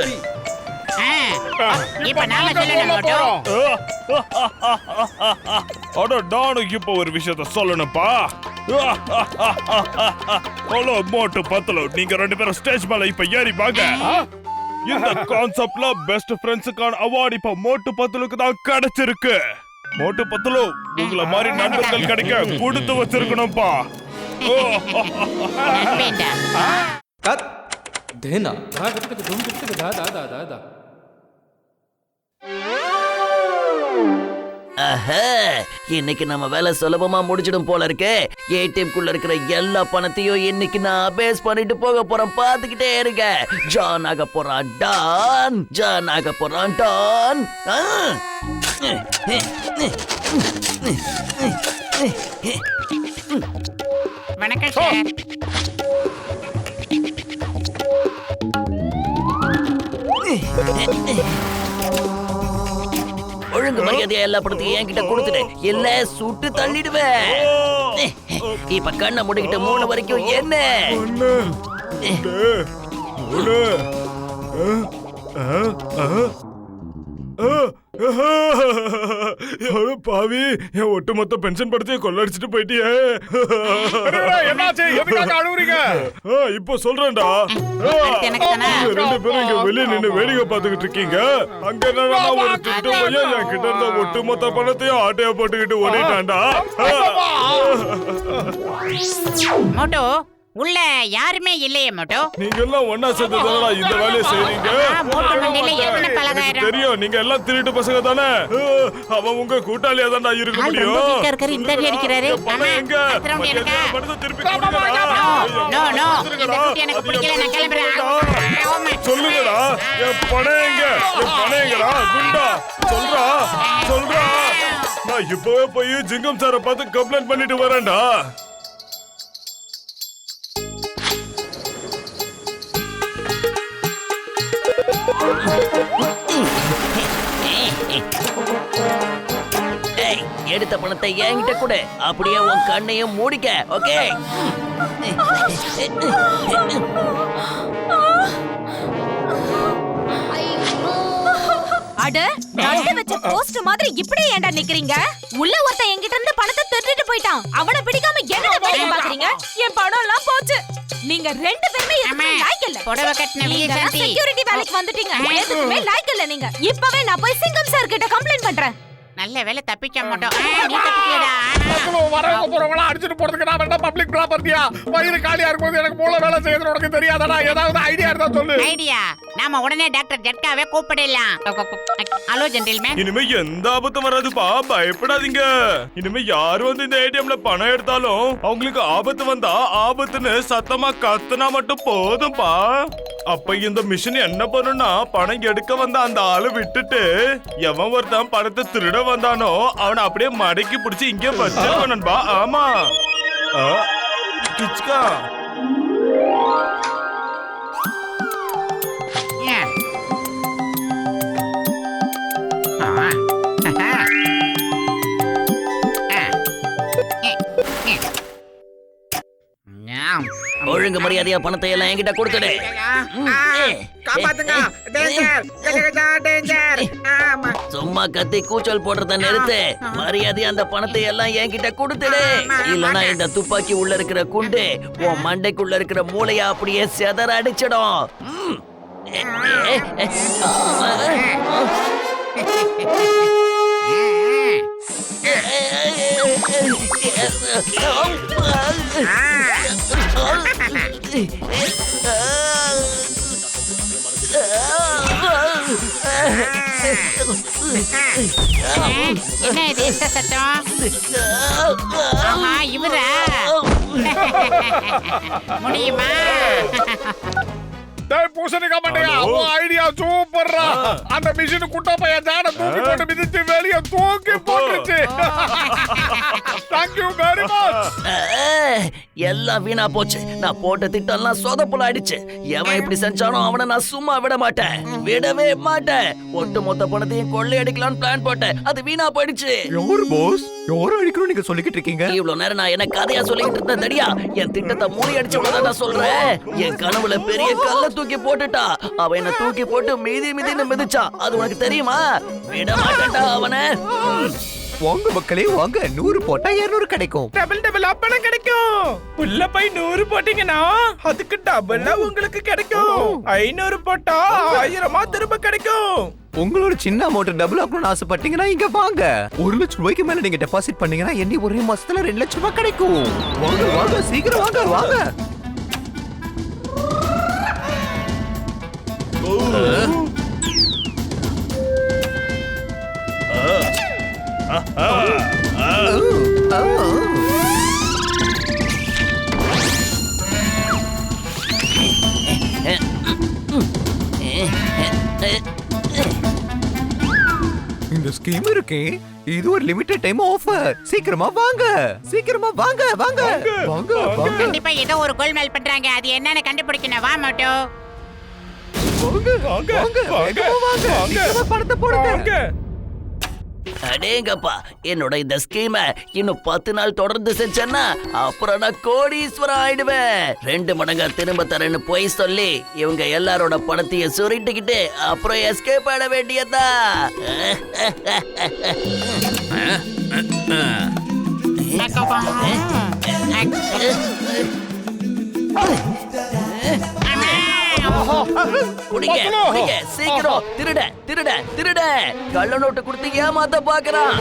இப்ப நாம சொல்லணும் மோட்டு. அட நானும் இப்ப ஒரு விஷயத்த சொல்லணும்ப்பா. ஹலோ மோட்டு பத்தலோ, நீங்க ரெண்டு பேரும் ஸ்டேஜ் மேல இப்ப ஏறி வாங்க. இந்த கான்செப்ட்ல பெஸ்ட் ஃப்ரெண்ட்ஸுக்கான அவார்ட் இப்ப மோட்டு பத்தலுக்கு தான் கிடைச்சிருக்கு. மோட்டு பத்தலோ, உங்களை மாதிரி நண்பர்கள் கிடைக்க கொடுத்து வச்சிருக்கணும்ப்பா. இன்னைக்கு நம்ம வேலை சுலபமா முடிச்சிடும் போல இருக்கு. ஏடிஎம் குள்ள இருக்கிற எல்லா பணத்தையும் இன்னைக்கு நான் பேஸ் பண்ணிட்டு போக போறேன். பாத்துக்கிட்டே இருங்க. ஜான் ஆக போறான் டான், ஜான் ஆக போறான் டான். வணக்கம் சார். ஒழுங்கு மரியாதையா எல்லா படத்தையும் என்கிட்ட கொடுத்துட்டு இல்ல சுட்டு தள்ளிடுவேன். இப்ப கண்ணை முடிக்கிட்டு 3 வரைக்கும் என்ன? பாவி, என் ஒட்டுமொத்த பென்ஷன் படத்தையும் கொள்ளடிச்சிட்டு போயிட்டியே. இப்போ சொல்றேன்டா. ரெண்டு பேரும் இங்க வெளியே நின்னு வேடிக்கை பார்த்துக்கிட்டு இருக்கீங்க. அங்க என்னடா ஒரு திட்டு பையன் என் கிட்ட இருந்த ஒட்டுமொத்த பணத்தையும் ஆட்டைய போட்டுக்கிட்டு ஓடிட்டான்டா. மோட்டு, உள்ள யாருமே இல்லையே மோட்டு. நீங்க எல்லாம் ஒண்ணா சேர்ந்துதானடா இந்த வேலையை செய்றீங்க. மோட்டு மண்டையில எத்தனை பலகாரம். தெரியும், நீங்க எல்லாம் திருட்டு பசங்க தானே. அவன் உங்க கூட்டாளியா தான்டா இருக்க முடியும். இந்த அடிக்கிறாரு. எங்க பணத்தை திருப்பி கொடுங்கடா. நோ நோ, இந்த குட்டி எனக்கு பிடிக்கல, நான் கிளம்புறேன். சொல்லுங்கடா, என் பணம் எங்க? என் பணம் எங்கடா? குண்டா சொல்றா. நான் இப்பவே போய் ஜிங்கம் சாரை பார்த்து கம்ப்ளைண்ட் பண்ணிட்டு வரேன்டா. எடுத்த பணத்தை என்கிட்ட கொடு. அப்படியே உன் கண்ணையும் மூடிக்க. ஓகே? அட, நட்டு வச்ச போஸ்ட் மாதிரி இப்படி ஏன்டா நிக்கிறீங்க? உள்ள ஒருத்தன் என்கிட்ட இருந்து பணத்தை திருடிட்டு போயிட்டான். அவனை பிடிக்காம என்ன வேலை பாக்குறீங்க? என் பணம் எல்லாம் போச்சு. நீங்க ரெண்டு பேருமே எதுக்குமே லாய்க்கு இல்ல. புடவை கட்டின விஜயசாந்தி, செக்யூரிட்டி வேலைக்கு வந்துட்டீங்க. எதுக்குமே லாய்க்கு இல்ல நீங்க. இப்பவே நான் போய் சிங்கம் சார் கிட்ட கம்ப்ளைண்ட் பண்றேன். நல்ல வேலை தப்பிக்க மாட்டோம். நீ தப்பிக்கலடா. வரவங்க போறவங்கள அடிச்சிட்டு போறதுக்கு நான் வேண்டாம் பப்ளிக் ப்ராப்பர்ட்டியா? வயிறு காலியா இருக்கும்போது எனக்கு மூளை வேலை செய்யறது உனக்கு தெரியாதடா? ஏதாவது ஐடியா இருந்தா சொல்லு. ஐடியா? நாம உடனே டாக்டர் ஜட்காவே கூப்பிடலாம். Hello gentleman. இனிமே எந்த ஆபத்தும் வராதுப்பா, பயப்படாதீங்க. இனிமே யாரு வந்து இந்த ஏடிஎம்ல பணம் எடுத்தாலும் அவங்களுக்கு ஆபத்து வந்தா ஆபத்துன்னு சத்தமா கத்துனா மட்டும் போதும்பா. அப்ப இந்த மிஷின் என்ன பண்ணுனா, பணம் எடுக்க வந்த அந்த ஆளு விட்டுட்டு எவன் ஒருத்தன் பணத்தை திருட வந்தானோ அவனை அப்படியே மடக்கி பிடிச்சி இங்கே வச்சிருக்கணும்பா. ஆமா, கிச்கா. ஒழுங்கு மரியாதையா பணத்தை எல்லாம் என்கிட்ட கொடுத்துடு. சும்மா கத்தி கூச்சல் போடுறத நிறுத்து. மரியாதையா அந்த பணத்தை எல்லாம் என்கிட்ட கொடுத்துடு. இல்லனா இந்த துப்பாக்கி உள்ள இருக்கிற குண்டு உன் மண்டைக்குள்ள இருக்கிற மூளைய அப்படியே செதற அடிச்சிடும். என்ன இது இஷ்ட சத்தம்? ஆஹா, இவரா? முடியுமா? டேய் பூசணிக்கா மண்டையா, உன் ஐடியா சூப்பர்ரா. அந்த மிஷின் குட்டா பையன் ஜான தூக்கி போட்டு மிதிச்சு வெளிய தூக்கி போட்டுச்சு. Thank you very much. எல்லாம் வீணா போச்சு. நான் போட்ட திட்டம்லாம் சொதப்புல ஆயிடுச்சு. எவன் இப்படி செஞ்சானோ அவனை நான் சும்மா விட மாட்டேன், விடவே மாட்டேன். ஒட்டு மொத்த பணத்தையும் கொள்ளை அடிக்கலாம்னு பிளான் போட்டேன், அது வீணா போயிடுச்சு. யாரு பாஸ்? யாரு அடிக்கணும் நீங்க சொல்லிக்கிட்டு இருக்கீங்க? இவ்வளவு நேரம் நான் என்ன கதையா சொல்லிட்டு இருந்தேன் தெரியா? என் திட்டத்தை மூடி அடிச்சு நான் சொல்றேன். என் கனவுல பெரிய கல்ல தூக்கி போட்டுட்டா. அவன் என்ன தூக்கி போட்டு மீதின்னு மிதிச்சான். அது உனக்கு தெரியுமா? விட மாட்டேன்டா அவனை. வாங்க மக்களே வாங்க, 100 போட்டா 200 கிடைக்கும். டபுள் அப்பனா கிடைக்கும். உள்ள போய் 100 போட்டீங்கன்னா அதுக்கு டபுளா உங்களுக்கு கிடைக்கும். 500 போட்டா 1000 திரும்ப கிடைக்கும். உங்களோட சின்ன அமௌண்ட் டபுள் ஆகணும்னு ஆசைப்பட்டீங்கன்னா இங்க வாங்க. 1 லட்சம் ரூபாய்க்கு மேல நீங்க டெபாசிட் பண்ணீங்கன்னா எண்ணி ஒரே மாசத்துல 2 லட்சம் ரூபாய் கிடைக்கும். வாங்க வாங்க சீக்கிரம் வாங்க வாங்க. இந்த ஸ்கீம் இருக்கே, இது ஒரு லிமிட்டட் டைம் ஆஃபர். சீக்கிரமா வாங்க, சீக்கிரமா வாங்க வாங்க வாங்க வாங்க. கண்டிப்பா ஏதோ ஒரு கோல்மால் பண்றாங்க. அது என்னன்னு கண்டுபிடிக்கணும். வா மோட்டோ. வாங்க வாங்க வாங்க வாங்க. சீக்கிரமா பணத்தை போடுங்க. அடேங்கப்பா, என்னோட இந்த ஸ்கீமை இன்னும் 10 நாள் தொடர்ந்து செஞ்சேன்னா அப்புறம் நான் கோடீஸ்வரன் ஆயிடுவேன். 2 மடங்கா திரும்ப தரேன்னு போய் சொல்லி இவங்க எல்லாரோட பணத்தையும் சுருட்டிக்கிட்டு அப்புறம் எஸ்கேப் ஆட வேண்டியதா. குடிங்க குடிங்க சீக்கிரம். திருட திருட திருட கள்ள நோட்டு கொடுத்து ஏமாத்த பாக்குறான்.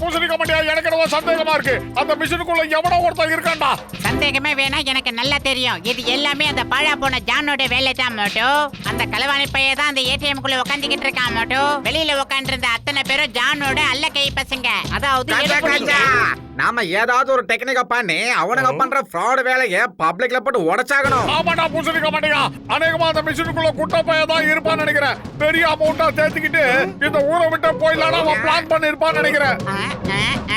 பூசணிக்கா மண்டையா, எனக்கு என்னவோ சந்தேகமா இருக்கு. அந்த மிஷினுக்குள்ள எவனோ ஒருத்தன் இருக்கான்டா. சந்தேகமே வேணா, எனக்கு நல்லா தெரியும். இது எல்லாமே அந்த பாழா போன ஜானோட வேலை தான் மோட்டோ. அந்த களவாணி பைய தான் அந்த ஏடிஎம் குள்ள உட்காந்துக்கிட்டு இருக்கான் மோட்டோ. வெளியில உட்காந்து இருந்த அத்தனை பேரும் ஜானோட அல்ல கை பசங்க. அதாவது நாம ஏதாவது ஒரு டெக்னிக்க பண்ணி அவனுங்க பண்ற ஃப்ராட் வேலையை பப்ளிக்ல போட்டு உடைச்சாகணும். ஆமாடா பூசணிக்கா மண்டையா, அநேகமா அந்த மிஷினுக்குள்ள குட்டா பைய தான் இருப்பான்னு நினைக்கிறேன். பெரிய அமௌண்டா சேர்த்துக்கிட்டு இந்த ஊரை விட்டு போயிடலாம் அவன் பிளான் பண்ணி இருப்பான்னு நினைக்கிறேன்.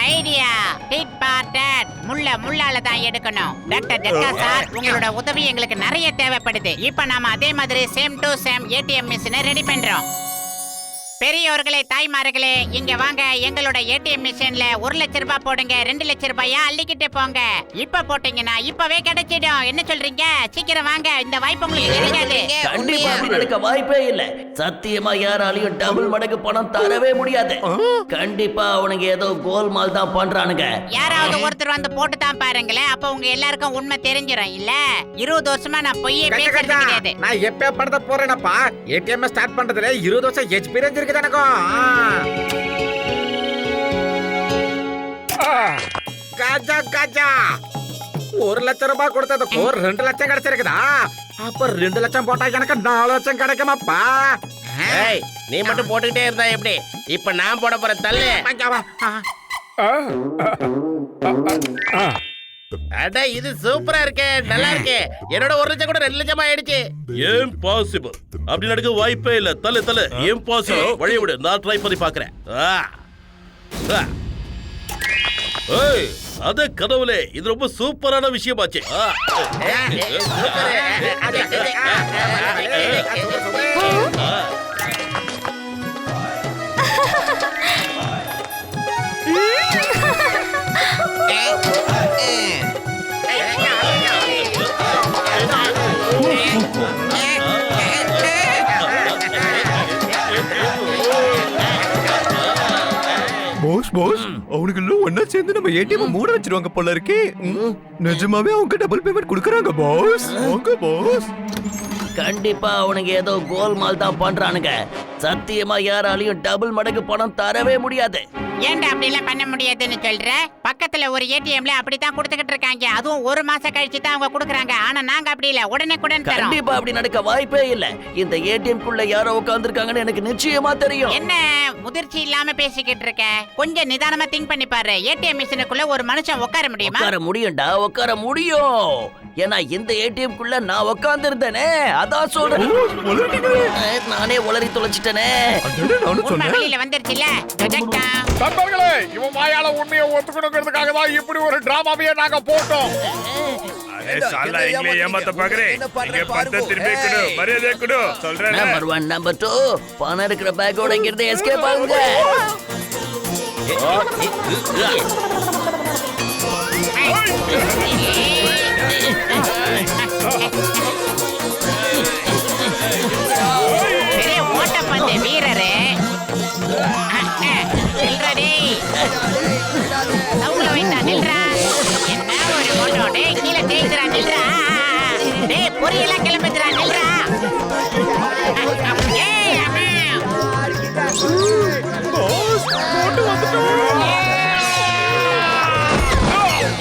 Idea hit parted. முள்ளால தான் எடுக்கணும். டாக்டர் ஜக்கா சார், உங்களோட உதவி எங்களுக்கு நிறைய தேவைப்படுது. இப்போ நாம அதே மாதிரி சேம் டு சேம் ஏடிஎம் மிஷினை ரெடி பண்றோம். பெரியவர்களே, தாய்மார்களே, இங்க வாங்க. எங்களோட ஏடிஎம் மிஷின்ல 1 லட்சம் ரூபாய் போடுங்க. 2 லட்சம் ரூபாயா அள்ளிக்கிட்டு போங்க. இப்ப போட்டீங்கன்னா இப்பவே கிடைச்சிடும். என்ன சொல்றீங்க? சீக்கிரம் வாங்க. இந்த வாய்ப்பு உங்களுக்கு கிடைக்காது. கண்டிப்பா அப்படி நடக்க வாய்ப்பே இல்ல. சத்தியமா யாராலையும் டபுள் மடங்கு பணம் தரவே முடியாது. கண்டிப்பா அவனுங்க ஏதோ கோல்மால் தான் பண்றானுங்க. யாராவது ஒருத்தர் வந்து போட்டு தான் பாருங்களேன். அப்ப உங்க எல்லாருக்கும் உண்மை தெரிஞ்சிடும். இல்ல 20 வருஷமா நான் பொய்யே பேசுறது கிடையாது. நான் எப்ப படத்த போறேனப்பா. ஏடிஎம் ஸ்டார்ட் பண்றதுல 20 வருஷம் எக்ஸ்பீரியன்ஸ் இருக்கு எனக்கும். காஜா காஜா 1 லட்சம் ரூபாய் கொடுத்ததுக்கு 2 லட்சம் கிடைச்சிருக்குதா? அப்ப 2 லட்சம் போட்டா எனக்கு 4 லட்சம் கிடைக்குமாப்பா? ஏய், நீ மட்டும் போட்டுக்கிட்டே இருந்தா எப்படி? இப்ப நான் போட போற தள்ளு. அட, இது சூப்பரா இருக்கு, நல்லா இருக்கு. என்னோட 1 லட்சம் கூட 2 லட்சம் ஆயிடுச்சு. இம்பாசிபிள். அப்படி நடக்க வாய்ப்பே இல்ல. தல இம்பாசிபிள். வழிய விடு, நான் ட்ரை பண்ணி பாக்குறேன். ஏய், அத கடவுளே, இது ரொம்ப சூப்பரான விஷயமாச்சு. பாஸ் பாஸ் அவனுக்கு எல்லாம் ஒண்ணா சேர்ந்து நம்ம ஏடிஎம் மூட வச்சிருவாங்க போல இருக்கே. நிஜமாவே அவங்க டபுள் பேமெண்ட் கொடுக்கறாங்க பாஸ். வாங்க பாஸ். கண்டிப்பா அவனுங்க ஏதோ கோல்மால் தான் பண்றானுங்க. சத்தியமா யாராலையும் டபுள் மடங்கு பணம் தரவே முடியாது. ஏன்டா அப்படி எல்லாம் பண்ண முடியாதுன்னு சொல்ற? பக்கத்துல ஒரு ஏடிஎம்ல அப்படித்தான் கொடுத்துக்கிட்டு இருக்காங்க. அதுவும் ஒரு மாசம் கழிச்சு தான் அவங்க கொடுக்குறாங்க. ஆனா நாங்க அப்படி இல்ல, உடனே தரோம். கண்டிப்பா அப்படி நடக்க வாய்ப்பே இல்ல. இந்த ஏடிஎம் குள்ள யாரோ உட்கார்ந்திருக்காங்கன்னு எனக்கு நிச்சயமா தெரியும். என்ன முதிர்ச்சி இல்லாம பேசிக்கிட்டு இருக்க? கொஞ்சம் நிதானமா திங்க் பண்ணி பாரு. ஏடிஎம் மிஷினுக்குள்ள ஒரு மனுஷன் உட்கார முடியுமா? உட்கார முடியும்டா, உட்கார முடியும். ஏன்னா இந்த ஏடிஎம் குள்ள நான் உட்கார்ந்து இருந்தேனே, அதான் சொல்றேன். நானே உளறி தொலைச்சிட்டேனே. உண்மை வெளியில வந்துருச்சுல. நண்பர்களே, இவன் வாயால உண்மையை ஒத்துக்கணுங்கிறதுக்காக தான் இப்படி ஒரு டிராமாவையே நாங்க போட்டோம். ஏமாத்த பாக்குறேன். மரியாதை கொடு சொல்றேன். நம்பர் 1 நம்பர் 2 பணம் இருக்கிற பேக்கோட இங்க இருந்து எஸ்கேப் ஆகுங்க. பெரிய ஓட்டப்பந்தய வீரரே. நில்றடி. சவுல வைத்தா நில்றா. என்ன ஒரு ஓட்டோ. டேய் கீழே தேய்க்கிறா நில்றா. டேய் பொரியெல்லாம் கிளம்புதுடா நில்றா. ஏய் அம்மா.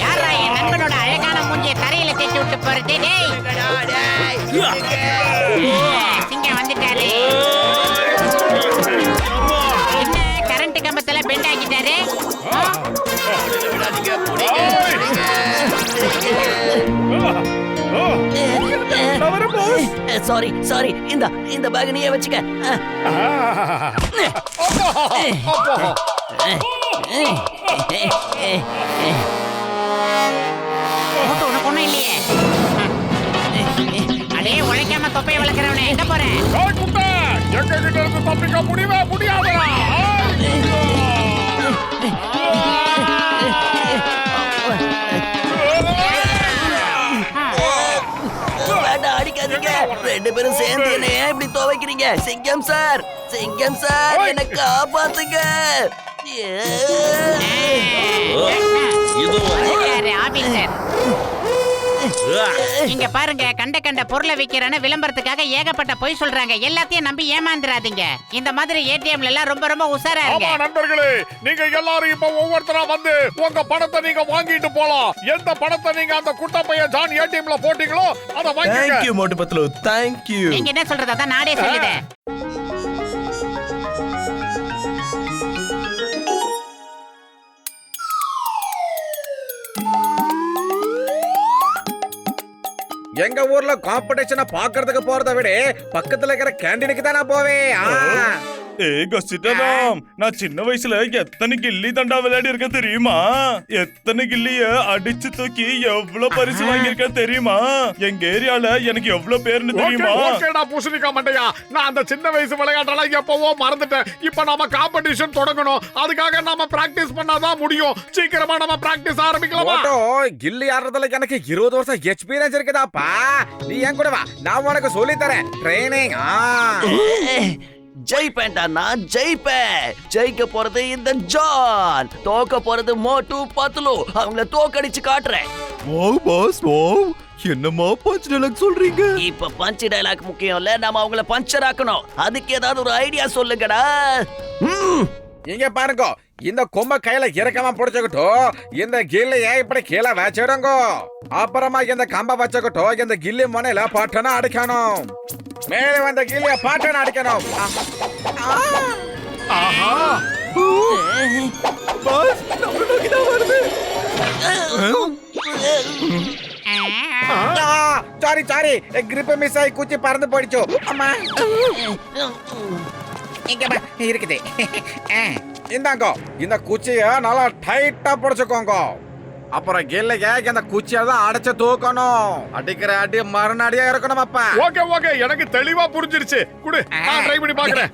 யாரா என் நண்பனோட அழகான மூஞ்சியை தரையில தேய்ச்சி விட்டு போறது? டேய் சிங்கம் வந்துட்டாரு. என்ன கரண்ட் கம்பத்துல பெண்ட் ஆக்கிட்டாரு? சாரி சாரி, இந்த பேக் நீயே வச்சுக்க. உனக்கு ஒண்ணும் இல்லையே. அடே உழைக்காம தொப்பையை வளர்க்கிறவனே, எங்க போறேன்? எங்க கிட்ட இருந்து தப்பிக்க முடியவே முடியாதுடா. வேண்டாம், அடிக்காதீங்க. ரெண்டு பேரும் சேர்ந்து என்ன ஏன் இப்படி துவைக்கிறீங்க? சிங்கம் சார், சிங்கம் சார், என்ன காப்பாத்துங்க. ஆபீசர் இங்க பாருங்க, கண்ட பொருளை விக்கிறேன்னு விளம்பரத்துக்காக ஏகப்பட்ட பொய் சொல்றாங்க. எல்லாத்தையும் நம்பி ஏமாந்துராதீங்க. இந்த மாதிரி ஏடிஎம்ல எல்லாம் ரொம்ப ரொம்ப உஷாரா இருங்க. ஆமா நண்பர்களே, நீங்க எல்லாரும் இப்ப ஒவ்வொருத்தரா வந்து உங்க பணத்தை நீங்க வாங்கிட்டு போலாம். எந்த பணத்தை நீங்க அந்த குட்டப்பைய ஜான் ஏடிஎம்ல போட்டீங்களோ அத வாங்கிக்கங்க. Thank you Motu Patlu, thank you. நீங்க என்ன சொல்றதா தான் நாடே சொல்லுதே. எங்க ஊர்ல காம்படிஷனை பாக்குறதுக்கு போறதை விட பக்கத்துல இருக்கிற கேண்டீனுக்கு தான் நான் போவேன். கசிட்டராம், நான் சின்ன வயசுல எத்தனை கில்லி தண்டா விளையாடி இருக்கேன் தெரியுமா? எத்தனை கில்லிய அடிச்சு தூக்கி எவ்வளவு பரிசு வாங்கியிருக்கேன் தெரியுமா? எங்க ஏரியால எனக்கு எவ்வளவு பேர்னு தெரியுமா? ஓகேடா பூசணிக்கா மண்டையா, நான் அந்த சின்ன வயசு விளையாட்டெல்லாம் எப்பவோ மறந்துட்டேன். இப்ப நாம காம்படிஷன் தொடங்கணும். அதுக்காக நாம பிராக்டிஸ் பண்ணாதான் முடியும். சீக்கிரமா நம்ம பிராக்டிஸ் ஆரம்பிக்கலாமா? கில்லி ஆடுறதுல எனக்கு 20 வருஷம் எக்ஸ்பீரியன்ஸ் இருக்குதாப்பா. நீ என் கூட வா, நான் உனக்கு சொல்லி தரேன் ட்ரைனிங். ஜெயிப்பேன்டா, நான் ஜெயிப்பேன். ஜெயிக்க போறது இந்த ஜான், தோக்க போறது மோட்டு பத்லு. அவங்கள தோக்கடிச்சு காட்டுறேன். வாவ் பாஸ் வாவ், என்னமா பஞ்ச் டைலாக் சொல்றீங்க? இப்ப பஞ்ச் டைலாக் முக்கியம் இல்ல, நாம அவங்கள பஞ்சர் ஆக்கணும். அதுக்கு ஏதாவது ஒரு ஐடியா சொல்லுங்கடா. இங்க பாருங்க, இந்த கொம்ப கையில இறக்கமா பிடிச்சுக்கிட்டோம். இந்த கில்லிய இப்படி கீழே வச்சிடுங்க. அப்புறமா இந்த கம்ப வச்சுக்கிட்டோம். இந்த கில்லி முனையில பட்டனை அடிக்கணும். மேலே வந்த கில்லிய பட்டனை அடிக்கணும். பாஸ் நம்ம நோக்கி தான் வருது. சாரி சாரி, கிரிப் மிஸ் ஆகி குச்சி பறந்து போயிடுச்சு. அம்மா இங்க இருக்குது. இந்தாங்க, இந்த குச்சிய நல்லா டைட்டா பிடிச்சுக்கோங்க. அப்புறம் கில்லிய இந்த குச்சியை தான் அடைச்சு தூக்கணும். அடிக்கிற அடி மறுநாடியா இருக்கணும். அப்பா ஓகே ஓகே, எனக்கு தெளிவா புரிஞ்சிருச்சு. குடு, நான் ட்ரை பண்ணி பாக்குறேன்.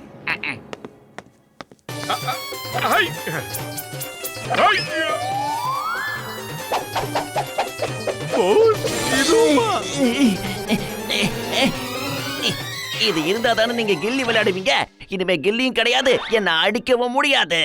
இது இருந்தா தானே நீங்க கில்லி விளையாடுவீங்க. இனிமே கில்லியும் கிடையாது, என்ன அடிக்கவும் முடியாது.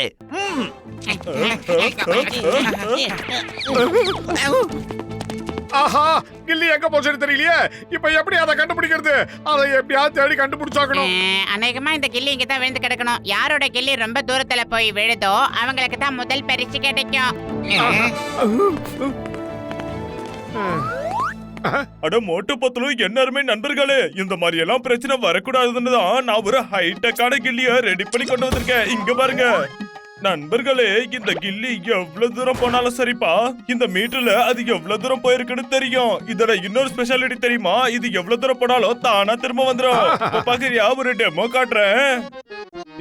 ஆஹா கில்லி எங்க போச்சுன்னு தெரியலையே. இப்ப எப்படி அதை கண்டுபிடிக்கிறது? அதை எப்படியாவது தேடி கண்டுபிடிச்சாக்கணும். அநேகமா இந்த கில்லி இங்க தான் விழுந்து கிடக்கணும். யாரோட கில்லி ரொம்ப தூரத்துல போய் விழுதோ அவங்களுக்கு தான் முதல் பரிசு கிடைக்கும். அட மோட்டு பத்தலு எல்லாருமே நண்பர்களே, இந்த மாதிரி எல்லாம் பிரச்சனை வரக்கூடாதுன்னு தான் நான் ஒரு ஹைடெக்கான கில்லிய ரெடி பண்ணி கொண்டு வந்திருக்கேன். இங்க பாருங்க நண்பர்களே, இந்த கில்லி எவ்வளவு தூரம் போனாலும் சரிப்பா, இந்த மீட்டர்ல அது எவ்வளவு தூரம் போயிருக்குன்னு தெரியும். இதோட இன்னொரு ஸ்பெஷாலிட்டி தெரியுமா? இது எவ்வளவு தூரம் போனாலும் தானா திரும்ப வந்துடும். இப்ப பாக்குறியா, ஒரு டெமோ காட்டுறேன்.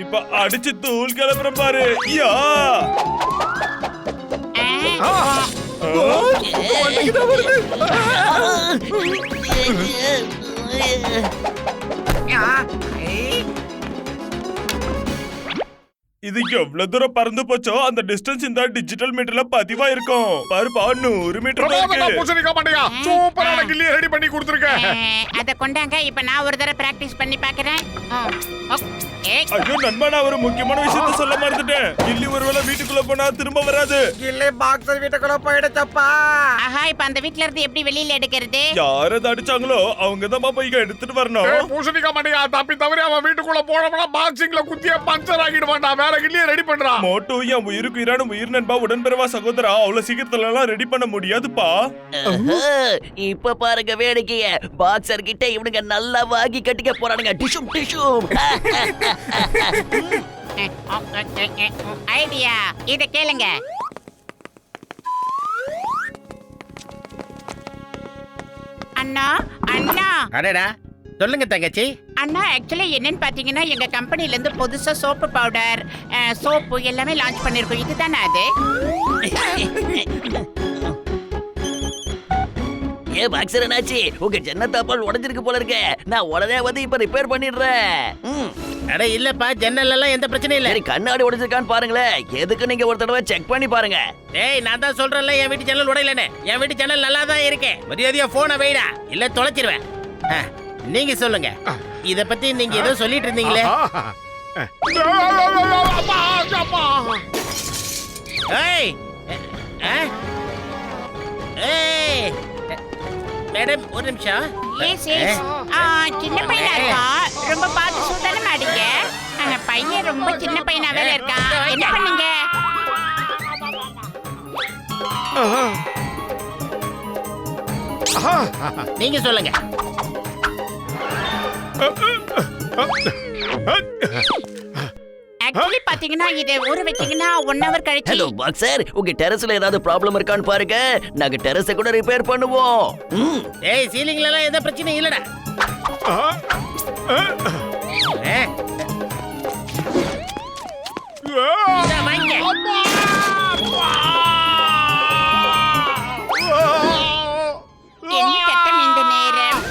இப்ப அடிச்சு தூள் கிளப்புற பாரு. யா இது எவ்வளவு தூரம் பறந்து போச்சோ அந்த டிஸ்டன்ஸ் இந்த டிஜிட்டல் மீட்டர்ல பதிவா இருக்கும். பாருப்பா 100 மீட்டர் சூப்பரான கில்லி ரெடி பண்ணி கொடுத்திருக்கேன். அத கொண்டாங்க. இப்ப நான் ஒரு தடவை பிராக்டிஸ் பண்ணி பார்க்கறேன். ஐயோ நண்பா, நான் ஒரு முக்கியமான விஷயத்த சொல்ல மறந்துட்டேன். கில்லி ஒருவேளை வீட்டுக்குள்ள போனா திரும்ப வராது. கில்லி பாக்ஸ் வீட்டுக்குள்ள போயிடுச்சப்பா. ஆஹா, இப்ப அந்த வீட்ல இருந்து எப்படி வெளியில எடுக்கிறது? யார் அதை அடிச்சாங்களோ அவங்க தான் போய் எடுத்துட்டு வரணும். பூசணிக்கா மாட்டியா, தப்பி தவறி அவன் வீட்டுக்குள்ள போனோம்னா பாக்ஸிங்ல குத்திய பஞ்சர் ஆகிடுவான்டா. வேற கில்லிய ரெடி பண்றான். மோட்டு என் உயிருக்கு உயிரான உயிர் நண்பா, உடன்பிறவா சகோதரா, அவ்வளவு சீக்கிரத்துல எல்லாம் ரெடி பண்ண முடியாதுப்பா. இப்ப பாருங்க வேடிக்கைய, பாக்ஸர் கிட்ட இவனுங்க நல்லா வாங்கி கட்டிக்க போறானுங்க. டிஷும் டிஷும். ஐடியா, இத கேளுங்க. அண்ணா அண்ணா. அடடா, சொல்லுங்க தங்கச்சி. அண்ணா, ஆக்சுவலி என்னன்னு பாத்தீங்கன்னா எங்க கம்பெனில இருந்து புதுசா சோப்பு பவுடர், சோப்பு எல்லாமே லான்ச் பண்ணிருக்கோம். இதுதானே அது? ஏ பாக்ஸர் என்னாச்சு? உங்க ஜன்னத்தாப்பால் உடைஞ்சிருக்கு போல இருக்க. நான் உடனே வந்து இப்ப ரிப்பேர் பண்ணிடுறேன். அட இல்லப்பா, ஜன்னல் எல்லாம் எந்த பிரச்சனையும் இல்ல. சரி, கண்ணாடி உடைஞ்சிருக்கான்னு பாருங்களேன். எதுக்கு நீங்க ஒரு தடவை செக் பண்ணி பாருங்க. ஏய், நான் தான் சொல்றேன்ல என் வீட்டு ஜன்னல் உடையலன்னு. என் வீட்டு ஜன்னல் நல்லா தான் இருக்கு. மரியாதையா போனை வைடா, இல்ல தொலைச்சிருவேன். நீங்க சொல்லுங்க, இத பத்தி நீங்க ஏதோ சொல்லிட்டு இருந்தீங்களே. ஏய் ஏய் மேடம், ஒரு நிமிஷம். சின்ன பையனா இருக்கா? ரொம்ப பார்த்து சுத்தன மாட்டீங்க. பையன் ரொம்ப சின்ன பையனாவே இருக்கான். என்ன பண்ணுங்க? நீங்க சொல்லுங்க. ஆக்சுவலி பாத்தீங்கன்னா இதை ஊற வச்சீங்கன்னா 1 hour கழிச்சு. ஹலோ பாக்ஸர், உங்க டெரஸ்ல ஏதாவது ப்ராப்ளம் இருக்கான்னு பாருங்க. நாங்க டெரஸை கூட ரிப்பேர் பண்ணுவோம். ஏய், சீலிங்ல எல்லாம் எந்த பிரச்சனையும் இல்லடா. இத வாங்க. என்ன கட்டம் இந்த நேரம்?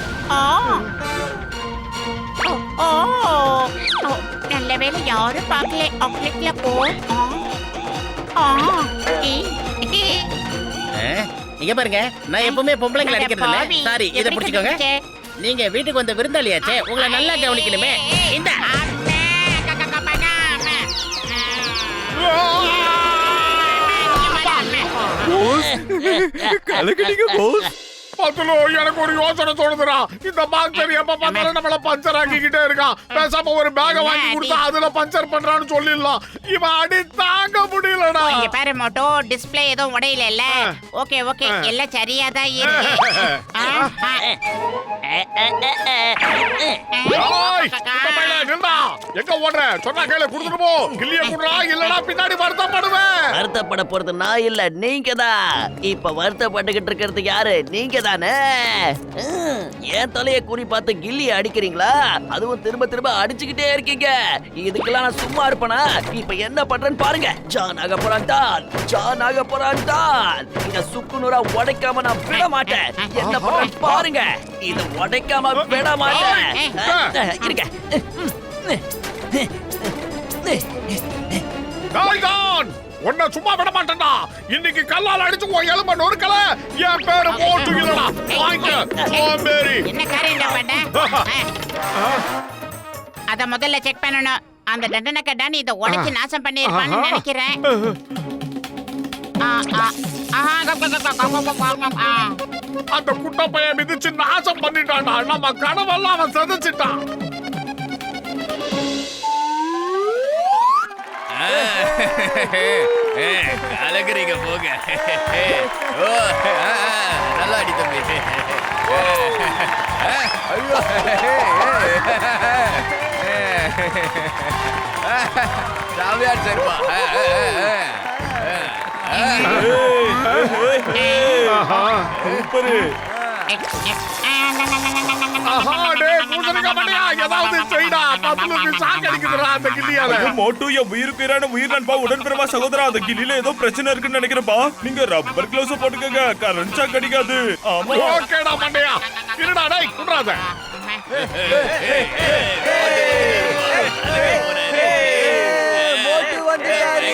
நல்ல வேலை யாரும் பார்க்கல. ஆக்லிக்ல போ. இங்க பாருங்க, நான் எப்பவுமே பொம்பளைங்களை அடிக்கிறது இல்ல. சாரி, இத புடிச்சுக்கோங்க. நீங்க வீட்டுக்கு வந்த விருந்தாளியாச்சே, உங்களை நல்லா கவனிக்கணுமே. இந்த கலக்கிட்டீங்க போஸ். பத்துலோ, எனக்கு ஒரு யோசனை தோணுதுடா. இந்த பாக்ஸர் எப்ப பார்த்தாலும் நம்மள பஞ்சர் ஆக்கிக்கிட்டே இருக்கான். பேசாம ஒரு பேக வாங்கி கொடுத்தா அதுல பஞ்சர் பண்றான்னு சொல்லிடலாம். இவன் அடி தாங்க முடியலடா. இங்க பாரு மோட்டோ, டிஸ்ப்ளே எதுவும் உடையல இல்ல. ஓகே ஓகே, எல்லாம் சரியா தான் இருக்கு. எங்க ஓடுற? சொன்னா கையில குடுத்துட்டு போ. கில்லிய குடுறா, இல்லனா பின்னாடி வருத்தப்படுவேன். வருத்தப்பட போறது நான் இல்ல, நீங்க தான். இப்ப வருத்தப்பட்டுக்கிட்டு இருக்கிறது யாரு? நீங்க தானே. ஏன் தலைய குறி பார்த்து கில்லி அடிக்கிறீங்களா? அதுவும் திரும்ப திரும்ப அடிச்சுக்கிட்டே இருக்கீங்க. இதுக்கெல்லாம் நான் சும்மா இருப்பேனா? இப்ப என்ன பண்றேன்னு பாருங்க. ஜான் ஆக போறான் தான், ஜான் ஆக போறான் தான். இத சுக்குநூறா உடைக்காம நான் விட மாட்டேன். என்ன பண்றேன்னு பாருங்க. இத உடைக்காம விட மாட்டேன். இருக்க. உன்னை சும்மா விட மாட்டேன்டா. இன்னைக்கு கல்லால அடிச்சு உன் எலும்ப நொறுக்கல. என் பேரு போட்டு இல்லடா. வாங்க சோம்பேறி. என்ன காரியம் பண்ண? அத முதல்ல செக் பண்ணணும். அந்த தண்டனை கட்டானி இத உடைச்சு நாசம் பண்ணிருப்பான்னு நினைக்கிறேன். அந்த குட்ட பையன் மிதிச்சு நாசம் பண்ணிட்டான்டா. நம்ம கனவெல்லாம் அவன் சதைச்சிட்டான். கலக்குறீங்க போங்க. நல்லா அடி தம்பி. ஐயோ சாமியார் சரிப்பா. சூப்பரு. மோட்டு என் உயிருக்குயிரான உயிர் நண்பா, உடன்பிறவா சகோதரா, அந்த கிளியில ஏதோ பிரச்சனை இருக்குன்னு நினைக்கிறப்பா. நீங்க ரப்பர் கிளவுஸ் போட்டுக்கங்க, கரண்ட் ஷாக் அடிக்காது. ஆமா ஓகேடா மண்டையா. இருடா டேய் குடுறாத. மோட்டு வந்துட்டாரு.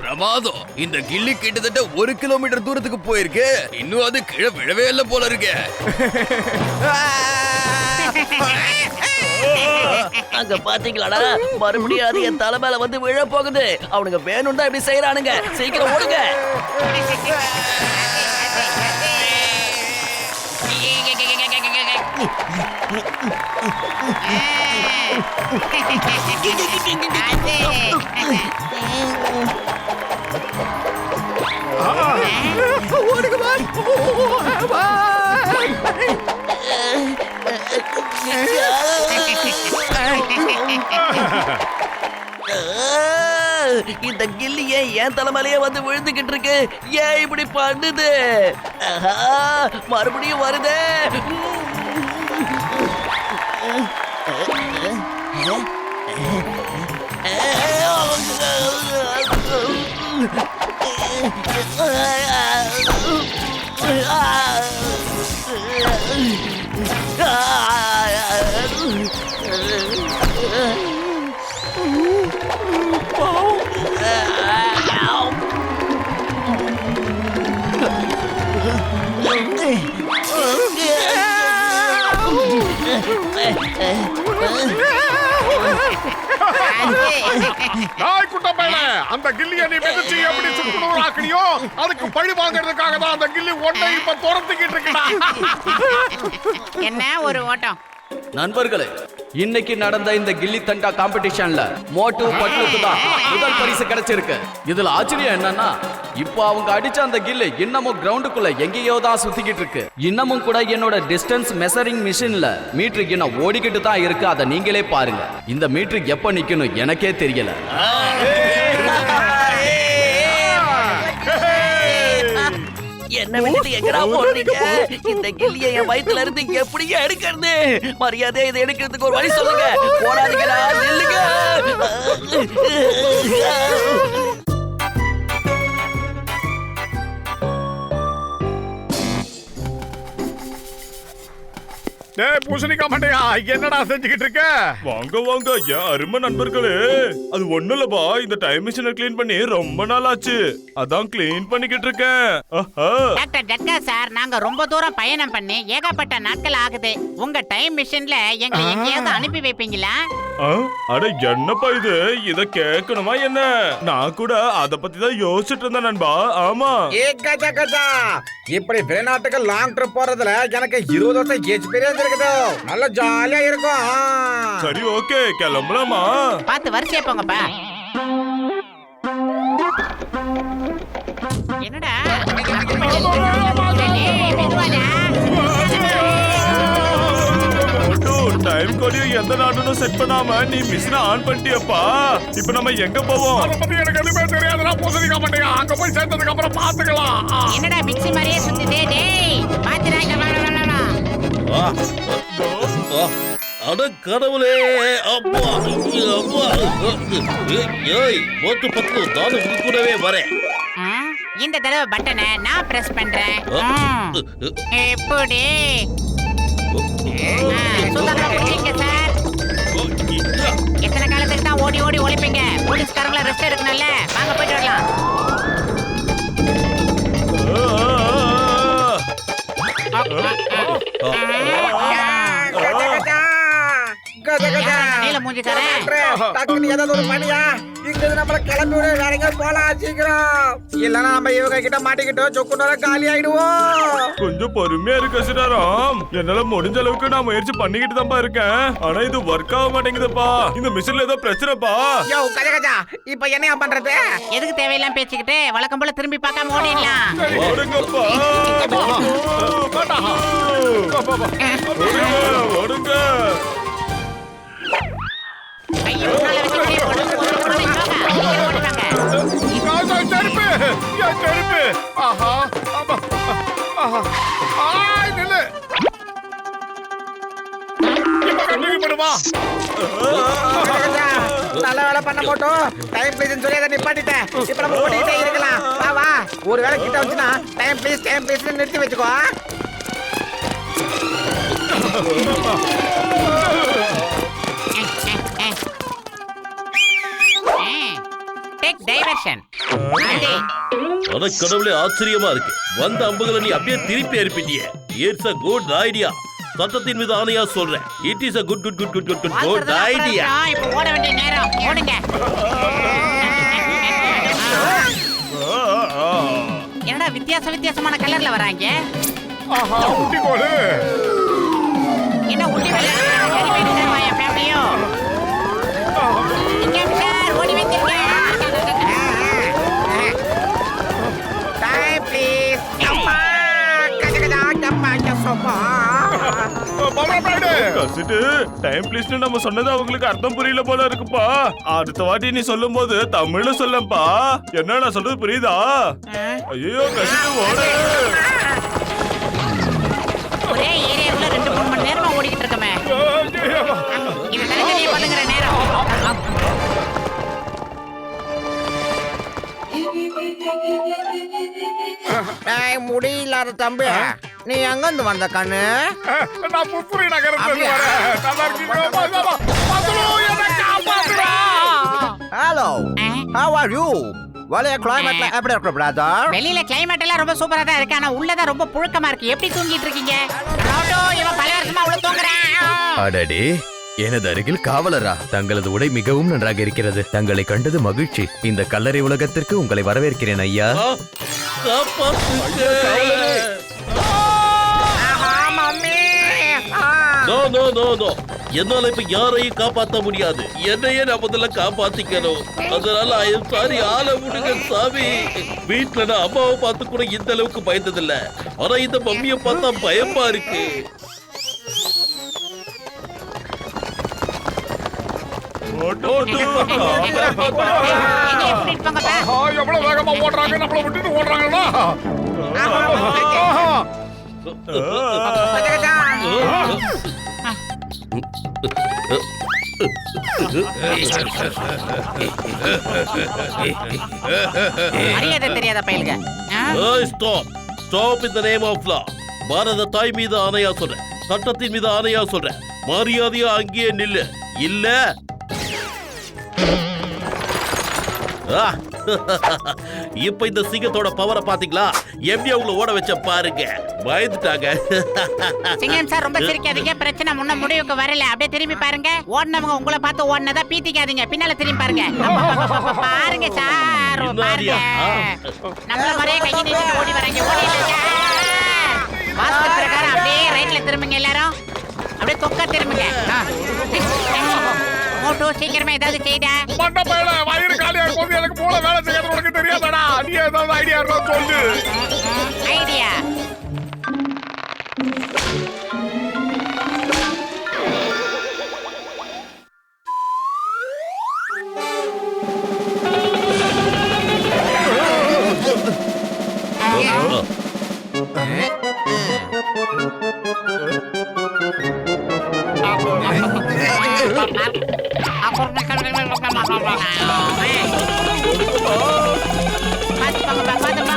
பிரமாதம். இந்த கில்லி கிட்டத்தட்ட 1 கிலோமீட்டர் தூரத்துக்கு போயிருக்கு. இன்னும் அது கீழே விழவே இல்லை போல இருக்கு. அங்க பாத்தீங்களாடா, மறுபடியும் அது என் தலை மேல வந்து விழ போகுது. அவனுங்க வேணும் தான் இப்படி செய்யறானுங்க. சீக்கிரம் ஓடுங்க. இந்த கில்லி ஏன் தலைமையிலேயே வந்து விழுந்துகிட்டு இருக்கு? ஏன் இப்படி பண்ணுது? மறுபடியும் வருதே. அந்த கில்லிய நீ மிதிச்சு எப்படி சுக்குநூறாக்கணியோ அதுக்கு பழி வாங்குறதுக்காக தான் அந்த கில்லி ஒன்றை இப்ப துரத்துக்கிட்டு இருக்கா. என்ன ஒரு ஓட்டம். நண்பர்களே, இன்னைக்கு நடந்த இந்த கில்லி தண்டா காம்படிஷன்ல மோட்டு பட்லுக்கு தான் முதல் பரிசு கிடைச்சிருக்கு. இதுல ஆச்சரியம் என்னன்னா, இப்போ அவங்க அடிச்ச அந்த கில்லி இன்னமும் கிரவுண்டுக்குள்ள எங்கேயோ தான் சுத்திக்கிட்டு இருக்கு. இன்னமும் கூட என்னோட டிஸ்டன்ஸ் மெஷரிங் மிஷின்ல மீட்டர் இன்னும் ஓடிக்கிட்டு தான் இருக்கு. அதை நீங்களே பாருங்க. இந்த மீட்டர் எப்ப நிக்கணும் எனக்கே தெரியல. என்ன விட்டுட்டு எங்கடா போறீங்க? இந்த கில்லியை என் வயித்துல இருந்து எப்படியே எடுக்கிறது? மரியாதை இதை எடுக்கிறதுக்கு ஒரு வழி சொல்லுங்க. போடாதீங்கடா, நில்லுங்க. டேய் பூசணிக்கா மண்டையா, என்னடா செஞ்சுக்கிட்டு இருக்க? வாங்க வாங்க என் அருமை நண்பர்களே. அது ஒண்ணும் இல்லப்பா, இந்த டைம் மிஷினை கிளீன் பண்ணி ரொம்ப நாள் ஆச்சு. அதான் கிளீன் பண்ணிக்கிட்டு இருக்கேன். டாக்டர் ஜட்கா சார், நாங்க ரொம்ப தூரம் பயணம் பண்ணி ஏகப்பட்ட நாட்கள் ஆகுது. உங்க டைம் மிஷின்ல எங்களை எங்கேயாவது அனுப்பி வைப்பீங்களா? அட என்னப்பா இது, இத கேட்கணுமா என்ன? நான் கூட அத பத்தி தான் யோசிச்சுட்டு இருந்தேன் நண்பா. ஆமா இப்படி வெளிநாட்டுக்கு லாங் ட்ரிப் போறதுல எனக்கு 20 வருஷம் எக்ஸ்பீரியன்ஸ் இருக்குது. நல்ல ஜாலியா இருக்கும். சரி ஓகே, கிளம்பலாமா? பார்த்து வரிசையா போங்கப்பா. என்னடா டைம் கோடியும் எந்த நாடுன்னு செட் பண்ணாம நீ மிஷினை ஆன் பண்ணிட்டியப்பா. இப்போ நம்ம எங்க போவோம்? அத பத்தி எனக்கு எதுவுமே தெரியாதுடா பூசணிக்கா மண்டையா. அங்க போய் சேர்ந்ததுக்கு அப்புறம் பாத்துக்கலாம். என்னடா மிக்ஸி மாதிரியே சுத்துதே. டேய் பாத்துடா, இங்க வா வா வா. அட கடவுளே, அப்பா அப்பா. ஏய் மோட்டு பத்து, நானும் உங்க கூடவே வரேன். இந்த தடவை பட்டனை நான் பிரஸ் பண்றேன். எப்படி சுதந்திரம் புரிஞ்சுங்க சார். எத்தனை காலத்துக்கு தான் ஓடி ஓடி ஒழிப்பீங்க? போலீஸ்காரங்கள ரெஸ்ட் எடுக்கணும்ல. வாங்க போயிட்டு வரலாம். நீல மூஞ்சிக்காரன், டக்குனு ஏதாவது ஒரு பண்ணியா இங்க நம்மள கிளம்பி விட வேற எங்க போலாம் சீக்கிரம். இல்லனா நம்ம இவங்க கிட்ட மாட்டிக்கிட்டோம் சொக்குனோட காலி ஆயிடுவோம். கொஞ்சம் பொறுமையா இருக்கு கசிராராம். என்னால முடிஞ்ச அளவுக்கு நான் முயற்சி பண்ணிக்கிட்டு தான்ப்பா இருக்கேன். ஆனா இது ஒர்க் ஆக மாட்டேங்குதுப்பா. இந்த மிஷின்ல ஏதோ பிரச்சனைப்பா. யோ கஜா இப்போ என்னையா பண்றது? எதுக்கு தேவையில்லாம பேசிக்கிட்டு வழக்கம் போல திரும்பி பார்க்காம ஓடிடலாம். ஓடுங்கப்பா. ஓடுங்க. கையை முன்னால வச்சுக்கிட்டே செருப்பு. ஆஹா ஆஹா ஆய் நில்லு. இப்ப கண்டினியூ பண்ணுமா? நல்ல வேலை பண்ண போட்டோம். டைம் ப்ளீஸ் சொல்லி அதை நிப்பாட்டிட்டேன். இப்ப நம்ம ஓடிட்டே இருக்கலாம். வா வா. ஒரு வேளை கிட்ட வந்துச்சுன்னா டைம் ப்ளீஸ் நிறுத்தி வச்சுக்கோ. Take diversion. அட கடவுளே, ஆச்சரியமா இருக்கு. வந்த அம்புகளை நீ அப்படியே திருப்பி அனுப்பிட்டியே. It's a good idea. சட்டத்தின் மீது ஆணையா சொல்றேன். It is a good idea. இப்போ ஓட வேண்டிய நேரம். ஓடுங்க. என்னடா வித்தியாசமான கலர்ல வராங்க? ஆஹா ஊட்டி கோடு. என்ன ஊட்டி வேலை? சரி வேண்டியதா வாயா ஃபேமிலியோ. இங்க சார் ஓடி வந்துருங்க. Time please. அம்மா கஜகஜா அம்மா யசோமா. கசிட்டு டைம் ப்ளீஸ்னு நம்ம சொன்னது அவங்களுக்கு அர்த்தம் புரியல போல இருக்குப்பா. அடுத்த வாட்டி நீ சொல்லும் போது தமிழ்ல சொல்லப்பா. என்ன நான் சொல்றது புரியுதா? ஐயோ கசிட்டு ஓடு. ஒரே ஏரியாவுல 2-3 மணி நேரமா ஓடிக்கிட்டு இருக்கமே. இது தனித்தனியா பண்ணுங்கிற நேரம். முடியில்லாத தம்பி, நீ எங்கிருந்து வந்த கண்ணு? நான் புத்துரை நகரத்துல இருந்து வரேன். நல்லா இருக்கீங்களா? Hello, how are you? வெளிய கிளைமேட்ல எப்படி இருக்கு பிரதர்? வெளியில கிளைமேட் எல்லாம் ரொம்ப சூப்பரா தான் இருக்கு. ஆனா உள்ளதான் ரொம்ப புழுக்கமா இருக்கு. எப்படி தூங்கிட்டு இருக்கீங்க? ராட்டோ, இவன் பல வருஷமா உள்ள தூங்குறான். அடடே, எனது அருகில் காவலரா. தங்களது உடை மிகவும் நன்றாக இருக்கிறது. தங்களை கண்டது மகிழ்ச்சி. இந்த கல்லறை உலகத்திற்கு உங்களை வரவேற்கிறேன் ஐயா. நோ. என்னால இப்ப யாரையும் காப்பாத்த முடியாது. என்னையே நான் முதல்ல காப்பாத்திக்கணும். அதனால ஐ எம் சாரி. ஆள விடுங்க சாமி. வீட்டுல நான் அம்மாவை பார்த்து கூட இந்த அளவுக்கு பயந்ததில்ல. ஆனா இந்த மம்மியை பார்த்தா பயமா இருக்கு. எவ்வளவு வேகமா ஓடுறாங்க. நம்மள விட்டுட்டு ஓடுறாங்களா? மரியாதை தெரியாத பையலுங்க. Stop in the name of law. Bharat தாய் மீது ஆணையா சொல்றேன். சட்டத்தின் மீது ஆணையா சொல்றேன். மரியாதையா அங்கேயே நில்லு. இல்ல இப்ப இந்த சிங்கத்தோட பவரை பாத்தீங்களா? எப்படி அவங்கள ஓட வச்ச பாருங்க. பயந்துட்டாங்க. சிங்கம் சார், ரொம்ப சிரிக்காதீங்க. பிரச்சனை முன்ன முடிவுக்கு வரல. அப்படியே திரும்பி பாருங்க. ஓடினவங்க உங்களை பார்த்து ஓடினதா பீத்திக்காதீங்க. பின்னால திரும்பி பாருங்க. பாருங்க சார், பாருங்க. நம்மள மாதிரியே கையை நீட்டிட்டு ஓடி வராங்க. ஓடிடுங்க. வாஸ்து பிரகாரம் அப்படியே ரைட்ல திரும்புங்க. எல்லாரும் அப்படியே தொக்க திரும்புங்க. மோட்டோ, சீக்கிரமா ஏதாவது செய்டா. மண்ட பையல வயிறு காலியா இருக்கும். எனக்கு மூளை வேலை செய்யறது உனக்கு தெரியாதடா. நீ ஏதாவது ஐடியா இருந்தா சொல்லு. ஐடியா பாத்து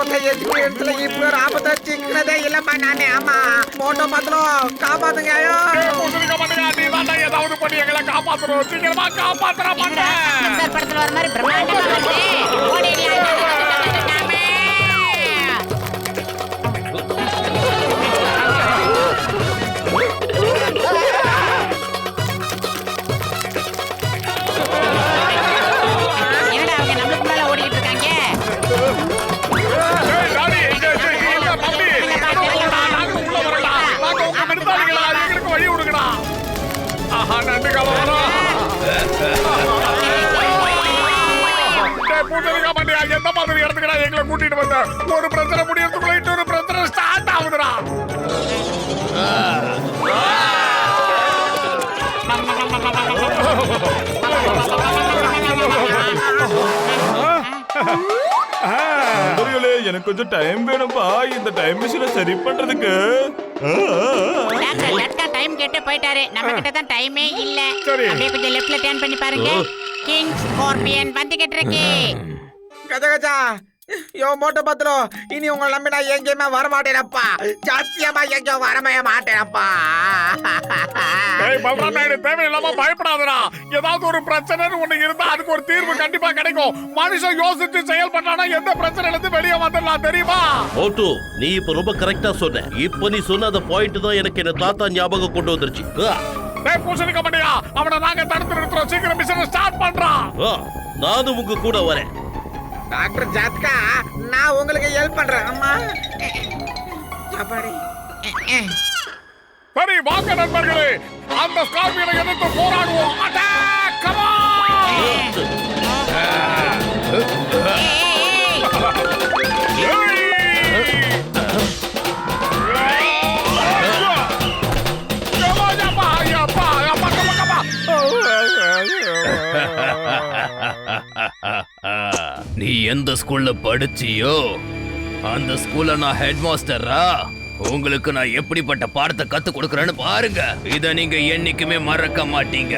ఒక ఎక్స్పీరియన్స్ లో ఇప్పుడు ఆపద చిక్కినదే இல்லப்பா நானே ஆமா மோட்டோ பத்தலும் காப்பாத்துங்க ஐயோ பூசணிக்காய் மண்டையா நீ தான் ஏதாவது பண்ணி எங்களை காப்பாத்துறோம் சீக்கிரமா காப்பாத்துற மாட்டே சார் படத்துல வர மாதிரி பிரம்மாண்டமா வந்து ஓடிடலாம். என்னடா அவங்க நம்மளுக்கு மேல ஓடிட்டு இருக்காங்க? வழி விடுங்கடா ஆஹா நன்றி கவனம் பூசணிக்காய் மண்டையா எந்த மாதிரி இடத்துக்குடா எங்களை கூட்டிட்டு வந்த ஒரு பிரச்சனை முடியறதுக்குள்ள இன்னொரு பிரச்சனை ஸ்டார்ட் ஆகுதுடா எனக்கு கொஞ்சம் டைம் வேணும்பா இந்த டைம் மிஷினை சரி பண்றதுக்கு. டைம் கேட்டு போயிட்டாரு. நம்ம கிட்ட தான் டைமே இல்ல. அப்படியே கொஞ்சம் லெஃப்ட்ல டர்ன் பண்ணி பாருங்க. கிங் ஸ்கார்பியன் வந்துகிட்டு இருக்கு. கஜா கஜா யோ மோட்டோ பத்தலோ இனி உங்களை நம்பி நான் எங்கேயுமே வர மாட்டேனப்பா சத்தியமா எங்கேயும் வரவே மாட்டேனப்பா. பல்ராம் நாயுடு தேவையில்லாம பயப்படாதடா. ஏதாவது ஒரு பிரச்சனைன்னு ஒண்ணு இருந்தா அதுக்கு ஒரு தீர்வு கண்டிப்பா கிடைக்கும். மனுஷன் யோசிச்சு செயல்பட்டானா எந்த பிரச்சனையில இருந்து வெளியே வந்துடலாம் தெரியுமா? ஓட்டு நீ இப்ப ரொம்ப கரெக்டா சொன்ன. இப்ப நீ சொன்ன அந்த பாயிண்ட் தான் எனக்கு என்ன தாத்தா ஞாபகம் கொண்டு வந்துருச்சு. பூசணிக்காய் மண்டையா அவனை நாங்க தடுத்து நிறுத்துறோம். சீக்கிரம் மிஷனை ஸ்டார்ட் பண்றான். நானும் உங்க கூட வரேன். டாக்டர் ஜாத்கா நான் உங்களுக்கு ஹெல்ப் பண்றேன். அம்மா சரி வாங்க நண்பர்களே அந்த ஸ்கார்பியனை எதிர்த்து போராடுவோம். அட்டாக் கம் ஆன் நீ எந்த ஸ்கூல்ல படிச்சியோ அந்த ஸ்கூல்ல நான் ஹெட் மாஸ்டரா. உங்களுக்கு நான் எப்படிப்பட்ட பாடத்தை கத்து கொடுக்கறேன்னு பாருங்க. இத நீங்க என்னைக்குமே மறக்க மாட்டீங்க.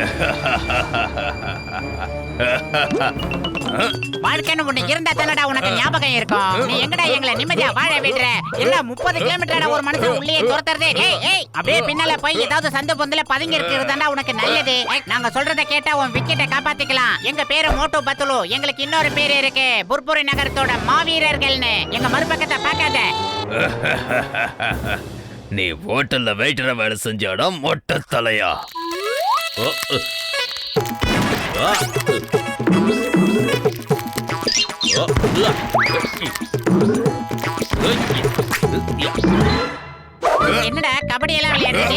வாழ்க்கைன்னு ஒண்ணு இருந்தா தானடா உனக்கு ஞாபகம் இருக்கும். நீ எங்கடா எங்களை நிம்மதியா வாழ விடுற? என்ன 30 கிலோமீட்டர் ஒரு மனுஷன் உள்ளே துரத்துறதே. ஏய் அப்படியே பின்னால போய் ஏதாவது சந்து பொந்துல பதுங்கி இருக்கிறதுதான்டா உனக்கு நல்லது. நாங்க சொல்றத கேட்டா உன் விக்கெட்டை காப்பாத்திக்கலாம். எங்க பேரு மோட்டோ பத்துலு. எங்களுக்கு இன்னொரு பேரு இருக்கு, புர்புரி நகரத்தோட மாவீரர்கள்னு. எங்க மறுபக்கத்தை பார்க்காத. நீ ஹோட்டல்ல வெயிட்டரா வேலை செஞ்சாடா மொட்டை தலையா. என்னடா கபடி எல்லாம் விளையாடுறீங்க?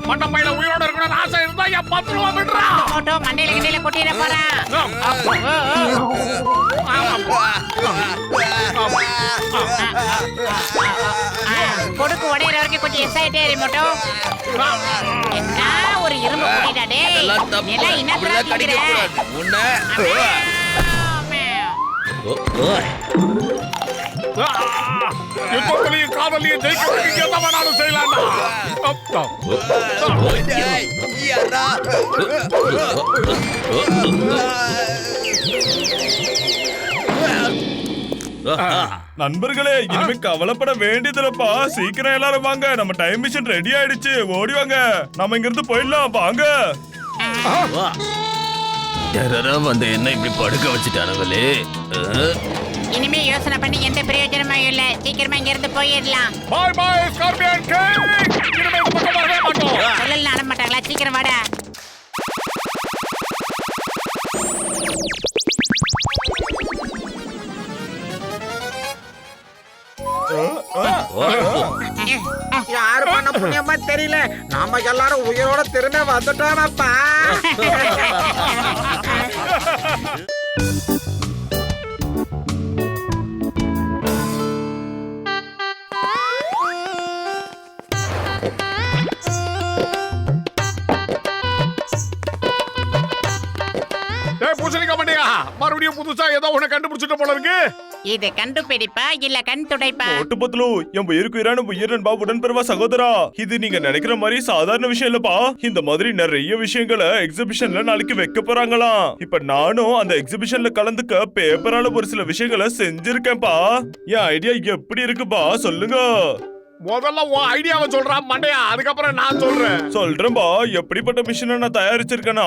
மண்டப்பையில உயிரோட இருக்கணும்னு ஆசை இருந்தா என் 10 ரூபா விடுறா. போட்டோ மண்டையில கிண்டையில கொட்டிட போறான். கொடுக்கு உடையிற வரைக்கும் கொஞ்சம் எக்ஸைட்டே ரிமோட்டோ. என்ன ஒரு இரும்பு குடிடா டேய். நீல இன்னத்தரா திங்கற. உன்ன யுத்தத்திலையும் காதலையும் ஜெயிக்கிறதுக்கு எந்த வேணாலும் செய்யலாம்டா. நண்பர்களே இனிமே கவலைப்பட வேண்டியதுலப்பா. சீக்கிரம் எல்லாரும் வாங்க. நம்ம டைம் மிஷின் ரெடி ஆயிடுச்சு. ஓடி வாங்க. நம்ம இங்க இருந்து போயிடலாம். வாங்க. வந்து என்ன இப்படி படுக்க வச்சுட்டானுங்களே. இனிமே யோசனை பண்ணி எந்த பிரயோஜனமும் இல்ல. சீக்கிரமா இங்க இருந்து போயிடலாம். Bye bye scorpion king. இனிமே இந்த பக்கம் வரவே மாட்டோம். சொல்லல அட மாட்டாங்களா? சீக்கிரம் வாடா. யாரு பண்ண புண்ணியமா தெரியல. நாம எல்லாரும் உயிரோட திரும்ப வந்துட்டோம்ப்பா. பூசணிக்காய் மண்டையா மறுபடியும் புதுசா ஏதோ ஒண்ணு கண்டுபிடிச்சிட்டு போல இருக்கு. இது கண்டுபிடிப்பா இல்ல கண் துடைப்பா? மோட்டு பத்லு, என் உயிருக்கு உயிரான உயிர் நண்பா, உடன்பிறவா சகோதரா, இது நீங்க நினைக்கிற மாதிரி சாதாரண விஷயம் இல்லப்பா. இந்த மாதிரி நிறைய விஷயங்களை எக்ஸிபிஷன்ல நாளைக்கு வைக்க போறாங்களாம். இப்ப நானும் அந்த எக்ஸிபிஷன்ல கலந்துக்க பேப்பரால ஒரு சில விஷயங்களை செஞ்சிருக்கேன்ப்பா. என் ஐடியா எப்படி இருக்குப்பா சொல்லுங்க. முதல்ல உன் ஐடியாவை சொல்றா மண்டையா, அதுக்கப்புறம் நான் சொல்றேன்பா. எப்படிப்பட்ட மிஷினை நான் தயாரிச்சிருக்கேன்னா,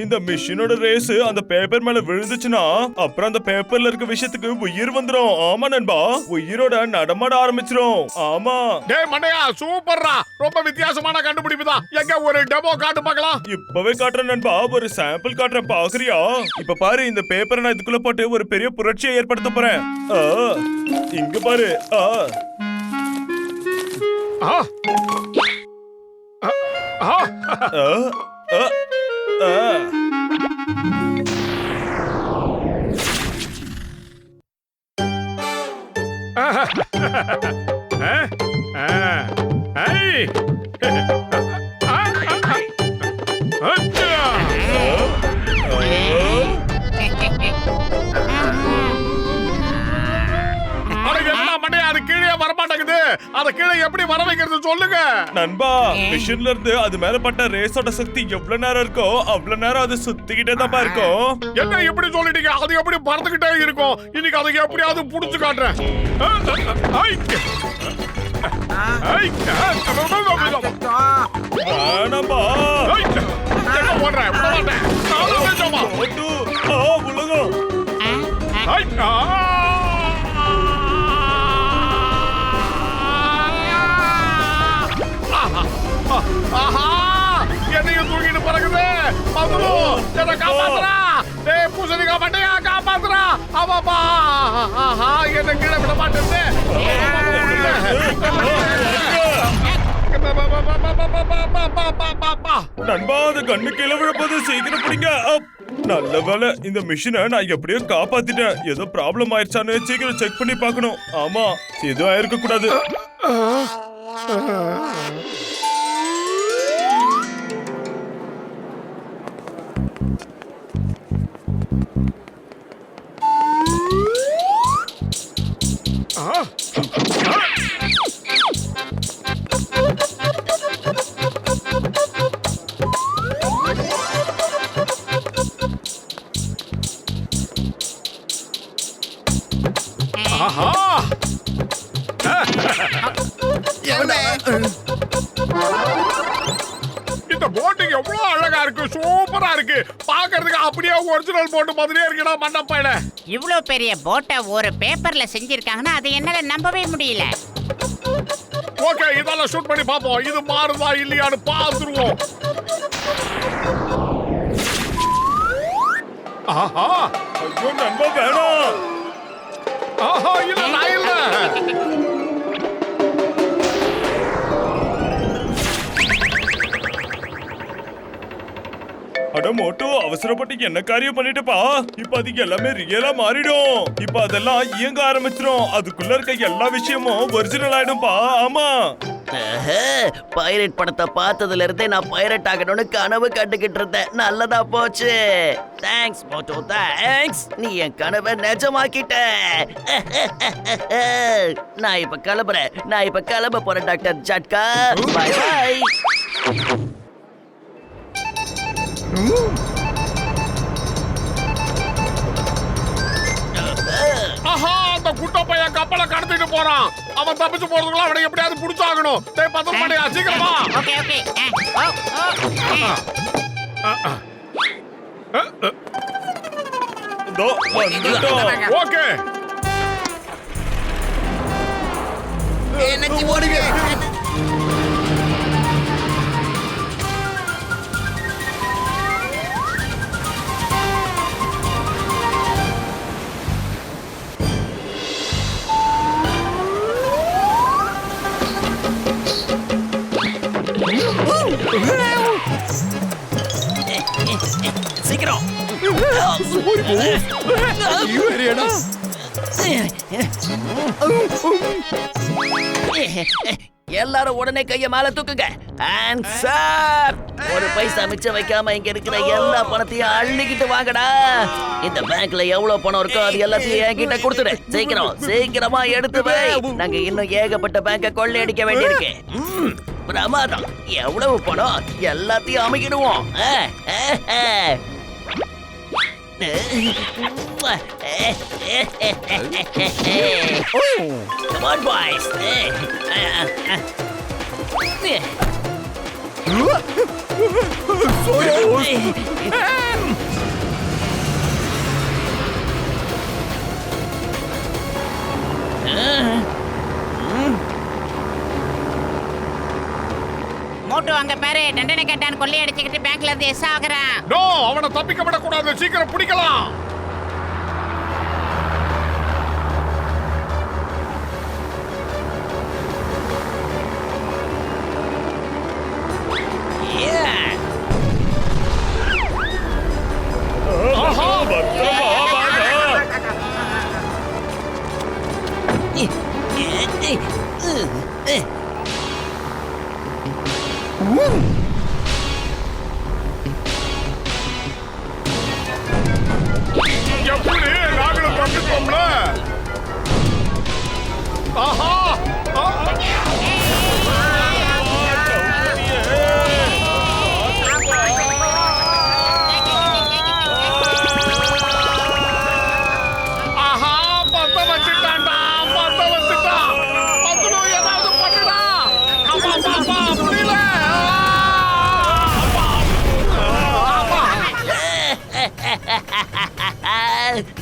இந்த மிஷினோட ரேஸ் அந்த பேப்பர் மேல விழுந்துச்சுன்னா அப்புறம் அந்த பேப்பர்ல இருக்க விஷயத்துக்கு உயிர் வந்துரும். ஆமா நண்பா, உயிரோட நடமாட ஆரம்பிச்சிரும். ஆமா. டேய் மண்டையா, சூப்பர்ரா, ரொம்ப வித்தியாசமான கண்டுபிடிப்பு தான். எங்க ஒரு டெமோ காட்டு பார்க்கலாம். இப்பவே காட்டுறேன் நண்பா, ஒரு சாம்பிள் காட்டுறேன், பாக்குறியா? இப்ப பாரு, இந்த பேப்பரை நான் இதுக்குள்ள போட்டு ஒரு பெரிய புரட்சியை ஏற்படுத்த போறேன். இங்க பாரு. அது கீழே வரமாட்டேங்குது. அத கீழே எப்படி வர வைக்கிறது சொல்லுங்க நண்பா. மிஷின்ல இருந்து அது மேல பட்ட ரேஸோட சக்தி எவ்வளவு நேரம் இருக்கோ அவ்வளவு நேரம் அது சுத்திக்கிட்டே தான் இருக்கும். என்ன எப்படி சொல்லிட்டீங்க? அது எப்படி பறந்துகிட்டே இருக்கும்? இன்னைக்கு அதை எப்படியாவது புடிச்சு காட்டுறேன். என்னையும் தூக்கிட்டு பறக்குது. மதுரு, என்ன காப்பாத்துறா. டேய் பூசணிக்கா மண்டையா, காப்பாத்துறா. ஆமாப்பா, என்ன கீழே விட மாட்டேன்னு. நண்பா, அது கண்ணு கீழே விழப்போது, சீக்கிரம் பிடிங்க. நல்ல வேலை, இந்த மிஷினை நான் எப்படியோ காப்பாத்திட்டேன். ஏதோ ப்ராப்ளம் ஆயிடுச்சான்னு சீக்கிரம் செக் பண்ணி பார்க்கணும். ஆமா, எதுவும் ஆயிருக்க கூடாது. இந்த போட்டிங் எவ்வளவு அழகா இருக்கு, சூப்பரா இருக்கு. பாக்குறதுக்கு அப்படியே ஒரிஜினல் போட்டு மாதிரியே இருக்குடா மண்டப்பையில. இவ்வளவு பெரிய போட்டை ஒரு பேப்பர்ல செஞ்சிருக்காங்கன்னா அதை என்னால நம்பவே முடியல. ஓகே, இதெல்லாம் ஷூட் பண்ணி பாப்போம். இது மாறுதா இல்லையான்னு பாத்துருவோம். ஆஹா, ஐயோ நண்பா, வேணாம். ஆஹா, இல்ல நான் இல்ல. அட மோட்டு, அவசரப்பட்டு என்ன காரியம் பண்ணிட்டப்பா. இப்ப அது எல்லாமே ரியலா மாறிடும். இப்ப அதெல்லாம் இயங்க ஆரம்பிச்சிடும். அதுக்குள்ள இருக்க எல்லா விஷயமும் ஒரிஜினல் ஆயிடும்பா. ஆமா, பைரட் படத்தை பார்த்ததுல இருந்தே நான் பைரட் ஆகணும்னு கனவு கண்டுகிட்டு இருந்தேன். நல்லதா போச்சு. Thanks Motu, thanks. நீ என் கனவை நிஜமாக்கிட்ட. நான் இப்ப கிளம்ப போறேன் டாக்டர் ஜட்கா. Bye bye. ஆஹா, அந்த குட்ட பையன் கப்பலை கடத்திட்டு போறான். அவன் தப்பிச்சு போறதுக்குள்ள அவனை எப்படியாவது புடிச்சாகணும். டேய் பத்திரம் பண்ணியா, சீக்கிரமா. Okay okay. ஓகே, எனர்ஜி ஓடுங்க. சீக்கிரம். எல்லாரும் உடனே கைய மேல தூக்குங்க. ஆன்சர். ஒரு பைசா மிச்சம் வைக்காம இங்க இருக்கிற எல்லா பணத்தையும் அள்ளிக்கிட்டு வாங்கடா. இந்த பேங்க்ல எவ்வளவு பணம் இருக்கோ அது எல்லாத்தையும் என்கிட்ட கொடுத்துடு. சீக்கிரமா எடுத்து வை. நாங்க இன்னும் ஏகப்பட்ட பேங்க கொள்ளையடிக்க வேண்டியிருக்கு. பிரமாதம். எவ்வளவு பணம் எல்லாத்தையும் அமைக்கிடுவோம். Come on, boys. மோட்டு அங்க பாரு, தண்டனை கேட்டான் கொள்ளை அடிச்சுக்கிட்டு பேங்க்ல இருந்து எஸ் ஆகுறான். நோ, அவனை தப்பிக்க விடக்கூடாது. சீக்கிரம் பிடிக்கலாம். ஆஹா, பத்திரமா வாங்க. எப்படி நாங்களும் தப்பிப்போம்ல? ஆஹா.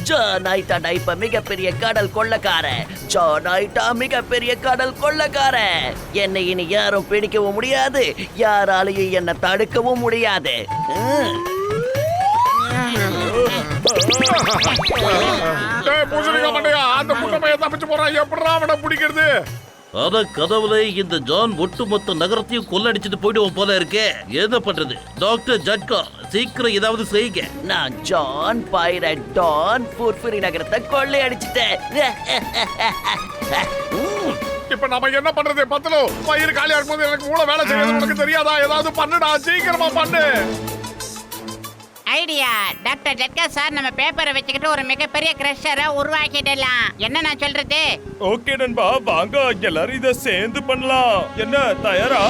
ஜான் ஆயிட்டாடா இப்ப மிகப்பெரிய கடல் கொள்ளக்காரன். ஜான் ஆயிட்டா மிகப்பெரிய கடல் கொள்ளக்காரன். என்னை இனி யாரும் பிடிக்கவும் முடியாது, யாராலையும் என்ன தடுக்கவும் முடியாது. அந்த முட்டமையை தப்பிச்சு போறான். எப்படா அவனை பிடிக்கிறது? அத கடவுளே, இந்த ஜான் ஒட்டுமொத்த நகரத்தையும் கொள்ளடிச்சிட்டு போயிடுவோம் போல இருக்கே. என்ன பண்றது? டாக்டர் ஜட்கா, சீக்கிரம் ஏதாவது செய்யுங்க. நான் ஜான் பைரட் டான் புர்புரி நகரத்தை கொள்ளையடிச்சிட்டேன். இப்ப நம்ம என்ன பண்றது? பத்தலோ வயிறு காலியா இருக்கும்போது எனக்கு மூளை வேலை செய்யறது உனக்கு தெரியாதா? ஏதாவது பண்ணுடா, சீக்கிரமா பண்ணு. ஐடியா. டாக்டர் ஜட்கா சார், நம்ம பேப்பரை வச்சுக்கிட்டு ஒரு மிகப்பெரிய கிரஷரை உருவாக்கிடலாம். என்ன நான் சொல்றது? ஓகே நண்பா, வாங்க எல்லாரும் இத சேர்ந்து பண்ணலாம். என்ன தயாரா?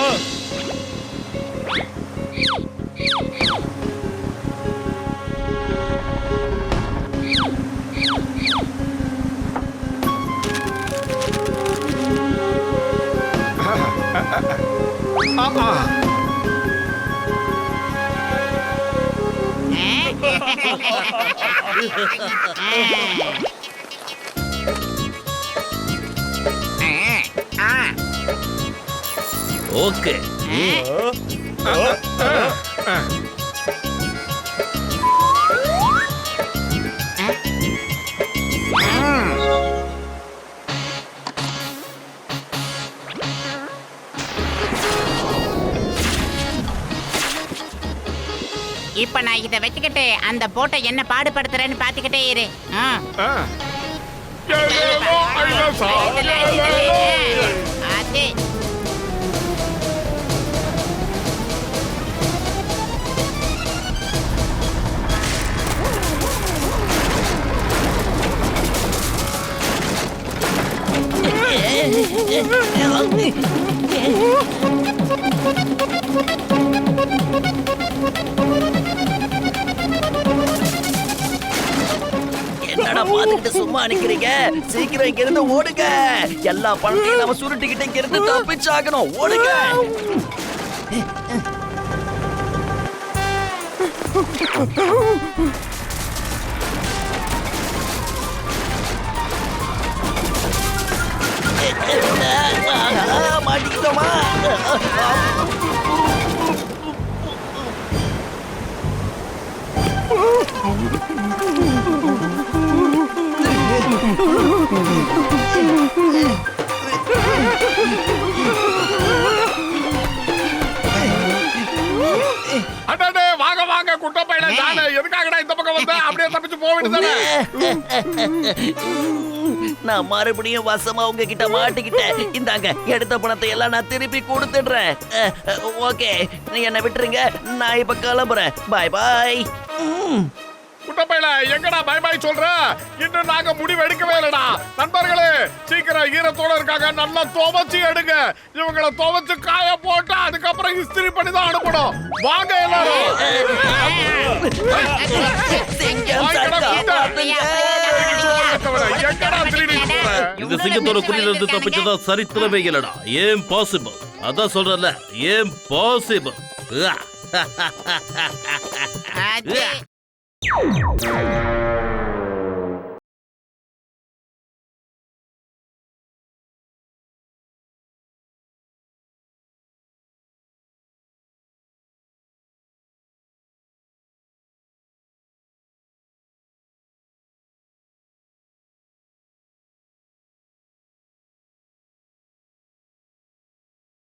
ஓகே. இப்ப நான் இதை வச்சுக்கிட்டு அந்த போட்டை என்ன பாடுபடுத்துறேன்னு பாத்துக்கிட்டே இரு. அது என்னடா பாத்துக்கிட்டு சும்மா நிக்கிறீங்க? சீக்கிரம் இங்க இருந்து ஓடுங்க. எல்லா பணத்தையும் நம்ம சுருட்டிக்கிட்டு இங்க இருந்து தப்பிச்சாகணும். ஓடுங்க. மாட்டிக்கிட்டோமா? அடடே, வாங்க வாங்க குட்டப்பையில. நானே எதுக்காகடா இந்த பக்கம் வந்தேன்? அப்படியே தப்பிச்சு போக வேண்டியதானே? நான் மறுபடியும் வசமா உங்ககிட்ட மாட்டிக்கிட்டேன். இந்தாங்க, எடுத்த பணத்தை எல்லாம் நான் திருப்பி கொடுத்துடுறேன். ஓகே, என்னை விட்டுருங்க. நான் இப்ப கிளம்புறேன். பாய் பாய். குட்டப்பையில எங்கடா பை பை சொல்ற? இன்னும் நாங்க முடிவு எடுக்கவே இல்லடா. நண்பர்களே, சீக்கிரம் ஈரத்தோட இருக்காங்க, நல்லா துவைச்சு எடுங்க. இவங்கள துவைச்சு காய போட்டு அதுக்கப்புறம் இஸ்திரி பண்ணி தான் அனுப்பணும். வாங்க எல்லாரும். எங்கடா திருடி போற? இந்த சிங்கத்தோட குடியில இருந்து தப்பிச்சதா சரித்திரமே இல்லடா. ஏன் பாசிபிள்? அதான் சொல்றல, ஏன் பாசிபிள்? அது